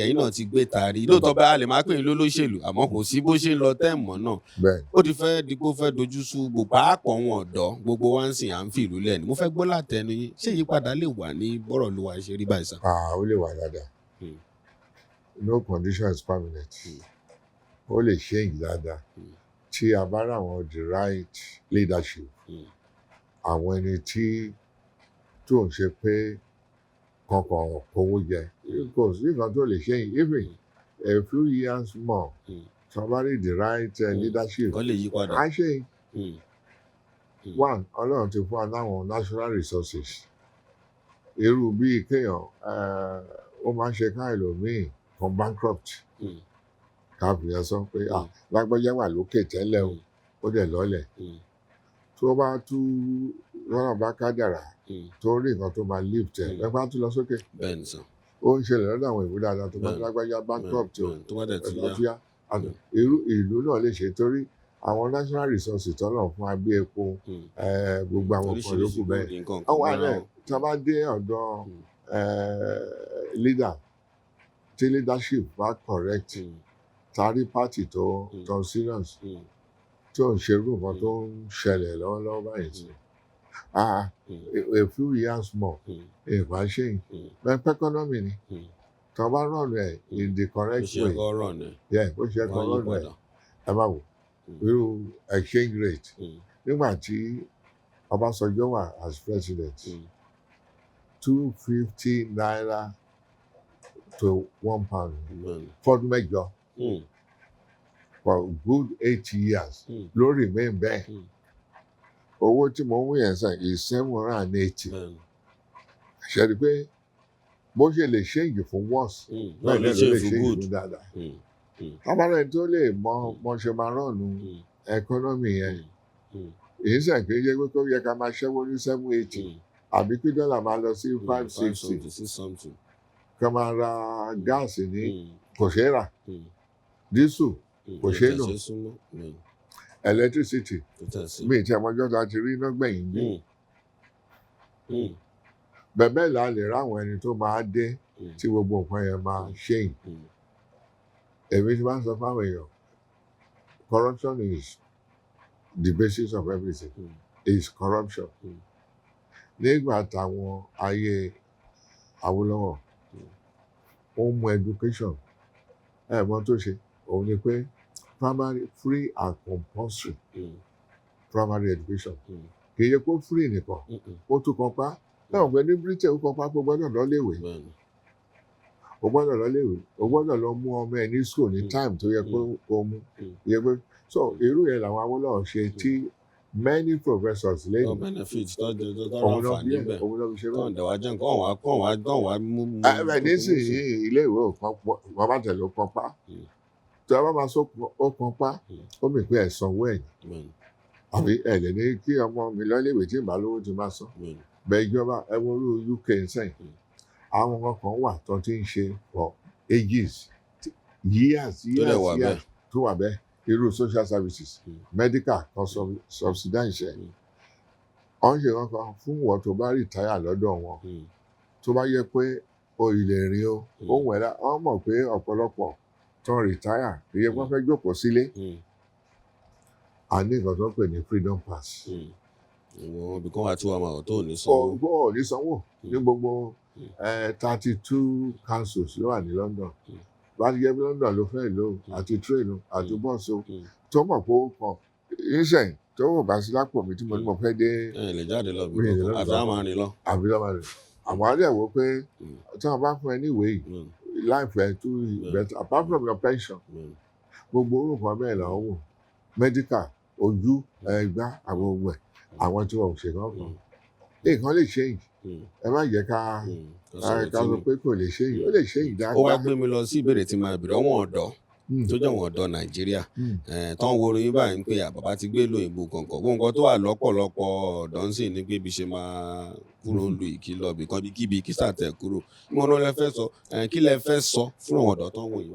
ẹ̀yin náà ti gbé taari lóòótọ́ bá a lè máa pè é lólóṣèlú àmọ́ kò sí bó ṣe ń lọ tẹ́ẹ̀mọ́ náà ó ti fẹ́ di kó fẹ́ dojú sú gbogbo àápọ̀ wọn ọ̀dọ́ gbogbo wa ń sìn à ń fi ìlú lẹ́nu mo fẹ́ gbọ́ látẹnu yín ṣé ìyípadà lè wà ní bọ́rọ̀ ló wà ṣe rí báyìí sá. ó lè wà dáadáa no condition is permanent ó lè change dáadáa tí a bá rà wọn the right leadership àwọn ẹni tí tó ń ṣe pé kọ̀ọ̀kan owó jẹ kò sí nǹkan tó lè ṣe yìí even a few years more somebody the right leadership kọ́ lè yí padà. á ṣe one ọlọ́run ti fún wa láwọn natural resources irú bíi kéèyàn ó máa ń ṣe káìlò míì kan bankrupt káfíń sọ pé lágbájá wà lókè tẹ́lẹ̀ o ó dẹ̀ lọ́lẹ̀ tó bá tú lọ́nà bá kádàrá tó rí nǹkan tó máa lift ẹ̀ ẹ bá tún lọ sókè bẹ́ẹ̀ni sàn. ó ń ṣẹlẹ̀ lọ́dọ̀ àwọn ìwé dáadáa tó bá lágbájá bankrupt o tó bá dẹ̀ ti yá. irú ìlú náà lè ṣe torí àwọn national resources tọ́lọ̀ fún abí epo gbogbo àwọn nǹkan yòókù bẹ́ẹ̀ àwọn àlẹ́ tí a bá dé ọ̀dọ̀ leader tí leadership bá correct tari party tó serious tí ò ń ṣerú nǹkan tó ń ṣẹlẹ̀ lọ́wọ́lọ́wọ́ báyìí sí a few years more ìgbà ṣe bẹ́ẹ̀ economy ni tí wọ́n bá rọ̀nù ẹ̀ in the correct way bó ṣe kọ́ rọ̀nù ẹ̀ ẹ má wò irú exchange rate nígbà tí Ọbásanjọ́ wà as president 250 naira to £1 fọ́dún mẹ́jọ for good 8 years ló remain bẹ́ẹ̀ owó tí mo ń wí yẹn sàn is 780 ṣe rí pé bó ṣe lè ṣéǹjì fún worse bẹ́ẹ̀ ló lè ṣéǹjì fún dáadáa tábàárà ẹni tó lè mọ ṣe máa rọ̀nù ẹkọ́nọ́mì yẹn èyí sàn kì í ṣe pé kó yẹ ká máa ṣẹ́wó ní 780 àbí kí dọ́là máa lọ sí 560 ká máa ra gáàsì ní kò ṣeé rà dísù kò ṣeé nù electricity mi ì tí àmọ́jọ́ ta ti rí iná gbẹ̀yìn ní bẹ́ẹ̀ là lè ráwọn ẹni tó máa dé tí gbogbo nǹkan yẹn máa ṣéyìn èmi ti máa ń sọ fáwọn èèyàn corruption is the basis of everything is corruption nígbà táwọn ayé Awólọ́wọ̀ ó mú education mọ tó ṣe òun ni pé primary free and compulsory primary education kì í ṣe kó free nìkan ó tún kan pa náà pé ní Britain ó kan pa pé ó gbọ́dọ̀ lọ léèwé o gbọ́dọ̀ lọ léèwé o gbọ́dọ̀ lọ mú ọmọ ẹ ní school ní time tó yẹ kó mú yẹ pé so irú yẹn làwọn Awólọ́wọ̀ ṣe tí many professors lẹ́yìn benefit òun náà fi ṣe bẹ́ẹ̀ kọ́ńdà jẹ́ nǹkan wá mú. ẹ nísìnyí ilé ìwé wọn bá tẹ̀lé ó kan pa tí a bá máa sọ ó kan pa ó mì pé ẹ̀ sanwó ẹ̀yìn àbí ẹ̀ lè ní kí ọmọ mi lọ léèwé tí ìbá lówó ti máa san bẹ́ẹ̀ ìjọba ẹ wo orú UK sẹ́yìn àwọn kan wà tó ti ń ṣe for ages years tó wà bẹ́ẹ̀ irú social services medical kan subsidize ọ̀n ṣe kankan fún wọn tó bá rìtáyà lọ́dọ̀ wọn tó bá yẹ pé o ilé rìn o ohun ẹ̀dá wọ́n mọ̀ pé ọ̀pọ̀lọpọ̀ tó rìtáyà iye wọ́n fẹ́ jókòó sílé a ní nǹkan tó ń pè ní freedom pass. ìwọ̀n ibì kan wà tí wọ́n máa tó ní sanwó. ò ní sanwó ní gbogbo 32 councils ló wà ní London bá ti jẹ́ bí London ló fẹ́ lò àti train àti bọ́ọ̀sì tó mọ̀ pé ó kàn iṣẹ́ tó wò bá sí lápò mi tí mo ní mo fẹ́ dé. ẹ lè jáde lọ bí àbí àmà rìn lọ. àbí lọ́mọ rẹ̀ àmọ́ á dẹ̀ wò pé tí wọ́n bá fún ẹ ní ìwé yìí life ẹ̀ too better apart from your pension gbogbo orúkọ bẹ́ẹ̀ là ń wò medical ojú ẹgbá àwọn ohun ẹ̀ àwọn tí wọ́n ò ṣe kankan nǹkan lè change ẹ má jẹ́ ká sọ pé kò lè ṣe yìí ó lè ṣe yìí dáadáa. ó wá gbé mi lọ sí ìbéèrè tí màá bèrè ọ̀wọ́n ọ̀dọ́ tó jẹ́ àwọn ọ̀dọ́ Nàìjíríà tán wo orin báyìí ń pè àbàbà ti gbé lóyìnbó kankan gbogbo nǹkan tó wà lọ́pọ̀lọpọ̀ ọ̀dọ́ ń sìn ní pé bí ṣe máa kúrò ń lu ìkìlọ̀ bìkan bí kíbi kí sàtẹ̀ kúrò mo lọ lẹ fẹ́ sọ kí lẹ fẹ́ sọ fún àwọn ọ̀dọ́ tán wò yìí.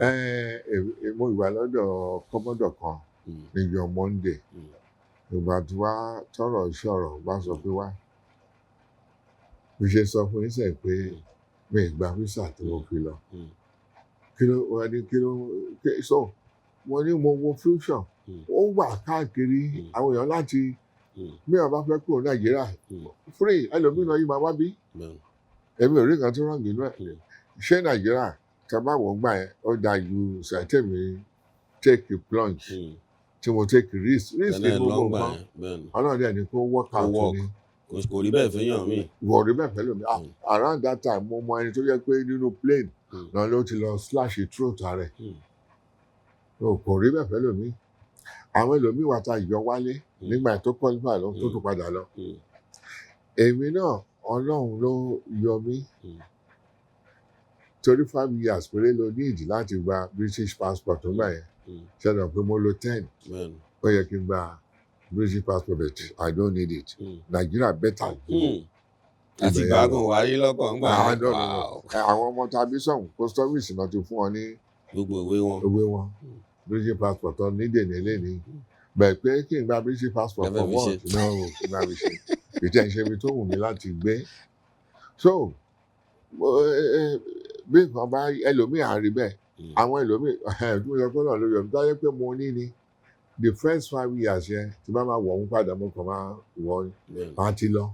mo ìwà lọ́dọ̀ kọ́mọ́dọ̀ kan níjọ́ Monday ìgbà tí wá tọrọ ìṣọ̀rọ̀ bá sọ pé wá bí ṣe sọ fún yín sẹ pé mi ì gba visa tí mo fi lọ kí ló so mo ní mo wo fusion ó wà káàkiri àwọn èèyàn láti bí wọn bá fẹ́ kúrò Nàìjíríà free ẹlòmíràn yìí máa wá bí èmi ò rí nǹkan tó rán nínú ẹ ṣé Nàìjíríà kábàáwọ̀ gbà ẹ ó da ju ṣàtẹ̀mí take a plunge tí mo take risk ní gbogbo nǹkan Ọlọ́run dẹ̀ ni kó work out ni kò rí bẹ́ẹ̀ fẹ́yàn mi. Kò rí bẹ́ẹ̀ fẹ́lẹ̀ mi. Around that time mo mọ ẹni tó yẹ pé nínú plane náà ló ti lọ slash throat rẹ̀. Kò rí bẹ́ẹ̀ fẹ́lẹ̀ mi. Àwọn ẹlòmíì wà tá yọ wálé nígbà tó qualify lọ tó tún padà lọ. Èmi náà Ọlọ́run ló yọ mí. Torí 5 years péré ló ní ìdí láti gba British passport tó gbà yẹn. Ṣẹ́dọ̀ pé mo lo 10. Ó yẹ kí n gba British passport but I don't need it. Nigeria better. Àti ìbágun wáyé lọ́kàn gbà. Àwọn ọmọ tàbí sọ̀hún post office náà ti fún ọ ní gbogbo ìwé wọn. British passport ọ nídè nílé ní. Bẹ̀ pé kí n gba British passport for what? No, kí n bá mi ṣe. Ìtẹ̀ ń ṣe ibi tó wù mí láti gbé. So bí nǹkan bá ẹlòmíì àárí bẹ́ẹ̀ àwọn ẹlòmíì tí mo sọ pé náà ló yọ mí tó yẹ pé mo ní ni the first 5 years yẹn tí bá máa wọ̀ ọ́n padà mo kàn máa wọ̀ ọ́n máa ti lọ.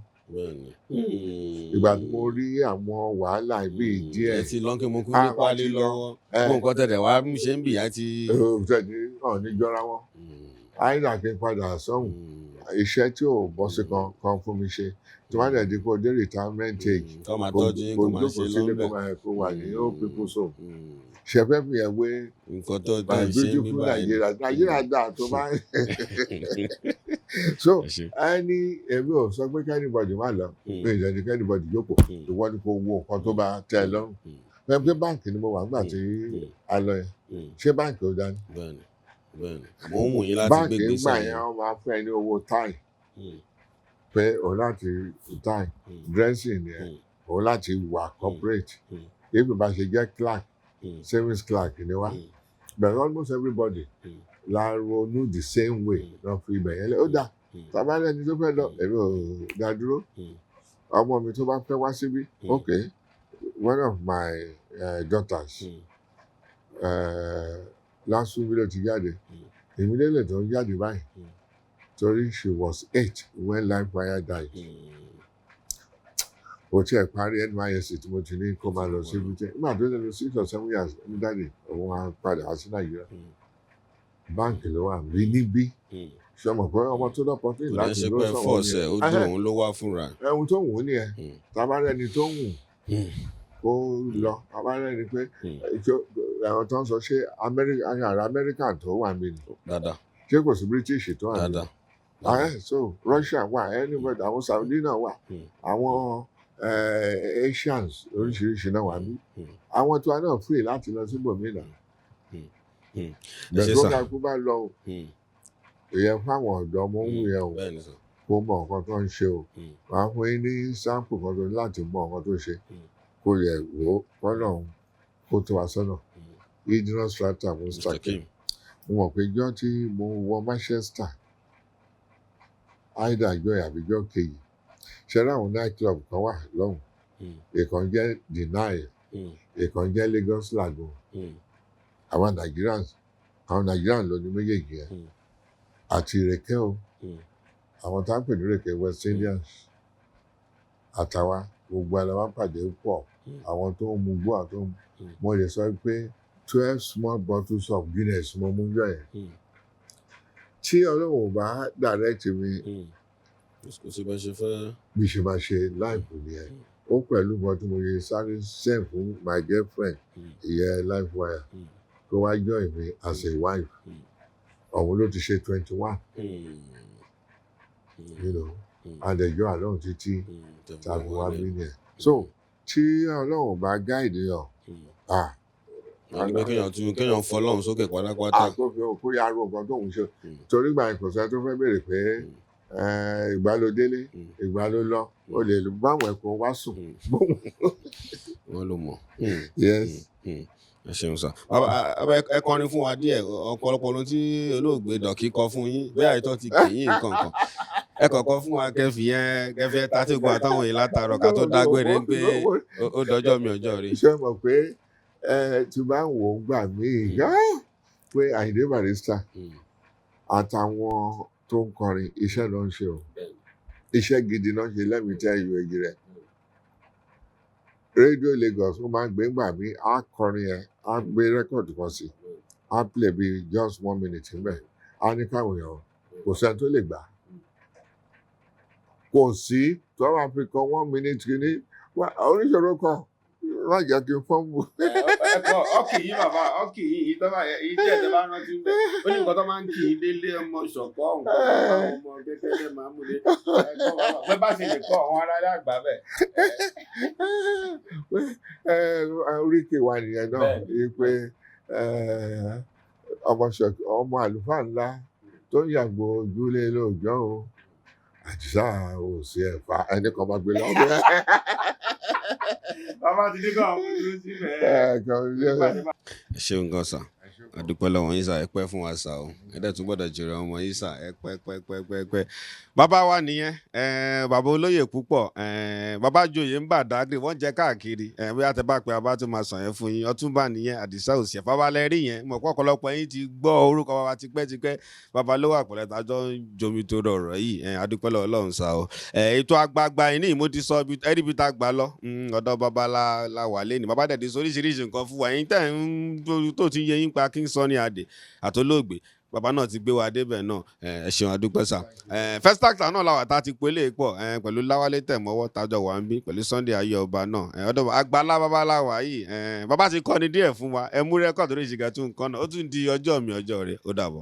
Ìgbà tí mo rí àwọn wàhálà bíi díẹ̀. Ẹ ti lọ́nkẹ́ mo kú ní pálí lọ́wọ́ kó nǹkan tẹ̀lé wá ṣe ń bì á ti. Ṣèjì náà ní jọra wọn. Àìdá kí n padà sọ́hùn iṣẹ́ tí ò bọ́ sí kan fún mi ṣe tí wọ́n á dẹ̀ di kó dé retirement age kó máa tọ́jú kó máa ṣe lọ́nbẹ̀ kó wà ní old people home. Ṣẹ̀fẹ̀ fi ẹ̀ wé nǹkan tó dá my iṣẹ́ beautiful Nigeria dà tó bá so ẹni èmi ò sọ pé kẹ́nìbọ̀dì má lọ pé ìjọba kẹ́nìbọ̀dì jókòó ìwọ ni kò wo nǹkan tó bá tẹ́ ẹ lọ́rùn. Bẹ́ẹ̀ pé báǹkì ni mo wà nígbà tí a lọ yẹn ṣé báǹkì ò dání. Mo ń wù yín láti gbé gbèsè báǹkì gbà yẹn wọ́n máa fẹ́ ní owó táì pé òun láti táì dressing yẹn òun láti wà corporate if bá ṣe jẹ́ clerk savings clerk ni wá but almost everybody la ronú the same way lọ fi ibẹ̀ yẹn lẹ́ ó dà tàbá lẹ́ni tó fẹ́ lọ èmi ò dá dúró ọmọ mi tó bá fẹ́ wá síbí okay one of my daughters last week ló ti jáde èmi lélẹ̀ tó ń jáde báyìí torí she was 8 when life wire died. Ó tiẹ̀ parí NYSC tí mo ti ní kó máa lọ sí ibi tí nígbà tó lè lọ 6 or 7 years ní dáàdì òun á padà wá sí Nàìjíríà. Báǹkì ló wà bí níbí ṣe mọ̀ pé ọmọ tó lọ́pọ̀ tó ìlà tí ló sọ̀rọ̀ fọ́ọ̀sẹ̀ ó dùn òun ló wá fúnra. Ẹ̀hún tó wù ú nìyẹn tabarẹ́ni tó wù kó lọ tabarẹ́ni pé àwọn tó ń sọ ṣé ará Amẹ́ríkà tó wà mí ni ṣé kò sí British tó wà mí ni so Russia wà anybody àwọn Saudi náà wà àwọn Asians oríṣiríṣi náà wà mí àwọn tí wọn náà free láti lọ sí bòmínà bẹ́ẹ̀ tó ká kú bá lọ ìyẹn fáwọn ọ̀dọ́ ọmọ òun yẹn o kó mọ nǹkan tó ń ṣe o wàá fún yín ní sample kan tó láti mọ nǹkan tó ṣe kó yẹ wò ó kọ́nà kó tó wa sọ́nà idina strata mustakim mo mọ̀ pé ijọ́ tí mo wọ Manchester aida joy àbíjọ́ kejì ṣẹlẹ àwọn night club kan wà lọ́hùn ìkan jẹ́ deny ìkan jẹ́ Lagos Lago àwọn Nigerians ló ní méjèèjì yẹn àti ìrèké o àwọn tá ń pè ní ìrèké West Indians àtàwa gbogbo aláwa pàdé pọ̀ àwọn tó ń mu gbó àtó mo lè sọ pé 12 small bottles of Guinness mo mú jọ yẹn tí Ọlọ́run bá direct mi kò sí bá ṣe fẹ́. bí ṣe máa ṣe láìpù nìyẹn ó pẹ̀lú nǹkan tí mo yẹ sáré send fún my girlfriend ìyẹn life wire tó wá join me as a wife ọ̀hún ló ti ṣe 21 adẹjọ́ àlọ́hùn títí tàbí wá bí nìyẹn so tí Ọlọ́run bá guide yàn kéèyàn fọlọ́run sókè pátápátá. àkófin òkú yà rò nǹkan tóun ṣe torí gbà yẹn kò sẹ́ tó fẹ́ béèrè pé ìgbà ló délé ìgbà ló lọ o lè báwọn ẹ̀kọ́ wá sùn. wọ́n ló mọ̀. yes. ẹ ṣeun sá bàbá ẹ kọrin fún wa díẹ̀ ọ̀pọ̀lọpọ̀ ló tí olóògbé dọ̀kí kọ fún yín bẹ́ẹ̀ àìtọ́ ti kì í nǹkan kan ẹ kọ̀ọ̀kan fún wa kẹfì ẹ tàtẹ́gùn àtàwọn èèyàn látàárọ̀ ká tó dágbére pé ó dọjọ́ mi ọjọ́ rí. ṣé mọ̀ pé tí bá ń wò ó gbà mí pé Ayinde Barrister àtàwọn tó ń kọrin iṣẹ́ ló ń ṣe o iṣẹ́ gidi náà ṣe lẹ́mìítẹ́ ìwé igi rẹ̀ rédíò Lagos ó máa ń gbé gbà mí á kọrin yẹn á gbé rẹ́kọ̀dù kan sí á play bí just 1 minute níbẹ̀ á ní káwọn èèyàn kò sẹ́ni tó lè gbà kò sí tó máa fi kan 1 minute kìíní oníṣòro kan má jẹ́ kí n fọ́nbù. ọkì yìí bàbá ọkì yìí tó bá yìí tí ẹ̀jẹ̀ bá rántí bẹ́ẹ̀ ó ní nǹkan tó máa ń kì í délé ọmọ ṣọ̀kọ́ nǹkan ọmọ kékeré máa ń múlé pé bá sì lè kọ́ àwọn aráàlú àgbà bẹ́ẹ̀. oríkè wa nìyẹn náà yìí pé ọmọ àlùfáà ńlá tó ń yàgò ojúlé lóòjọ́ o Adisa Osi-Efa ẹni kan máa gbé lọ́wọ́. bàbá ti dé kọ́ àwọn ojú síbẹ̀. ẹ ṣeun gan sa adúpẹ́ lọ́wọ́ yín sà ẹ pẹ́ fún wa sà o ẹ dẹ̀ tún gbọ́dọ̀ jèrè ọmọ yín sà ẹ pẹ́. bàbá wa nìyẹn bàbá olóyè púpọ̀ bàbá joyè ń bà dágìrì wọ́n jẹ́ káàkiri bí a ti bá pé abá tó máa sàn yẹn fún yín Ọ̀túnba nìyẹn Adisa Osi-Efa bàbá lẹ rí yẹn mọ̀ pọ̀pọ̀lọpọ̀ yín ti gbọ́ orúkọ bàbá tipẹ́tipẹ́ bàbá ló wà pẹ̀lẹ́ tájọ́ ń jomi tó rọrọ̀ yìí adúpẹ́ lọ́wọ́ Ọlọ́run sà o ètò àgbààgbà yìí ní mo ti sọ ẹ̀ríbi tá a gbà lọ ọ̀dọ̀ bàbá la wà lẹ́nu bàbá dẹ̀ ti sọ oríṣiríṣi nǹkan fún wa yín tẹ̀ ń tó ti yẹ yín pa King Sunny Adé àtolóògbé bàbá náà ti gbé wa débẹ̀ náà ẹ ṣeun adúpẹ́ sà first actor náà làwà tá a ti pélé pọ̀ pẹ̀lú Láwálé Tẹ̀mọ́wọ́ tájọ wà ń bí pẹ̀lú Sunday ayé ọba náà ọ̀dọ̀ àgbàlá babaláwa yìí bàbá ti kọ́ni díẹ̀ fún wa ẹ mú rẹ́kọ̀d tó ní ìṣìgà tún nǹkan náà ó tún di ọjọ́ mi ọjọ́ rẹ̀ ó dàbọ̀.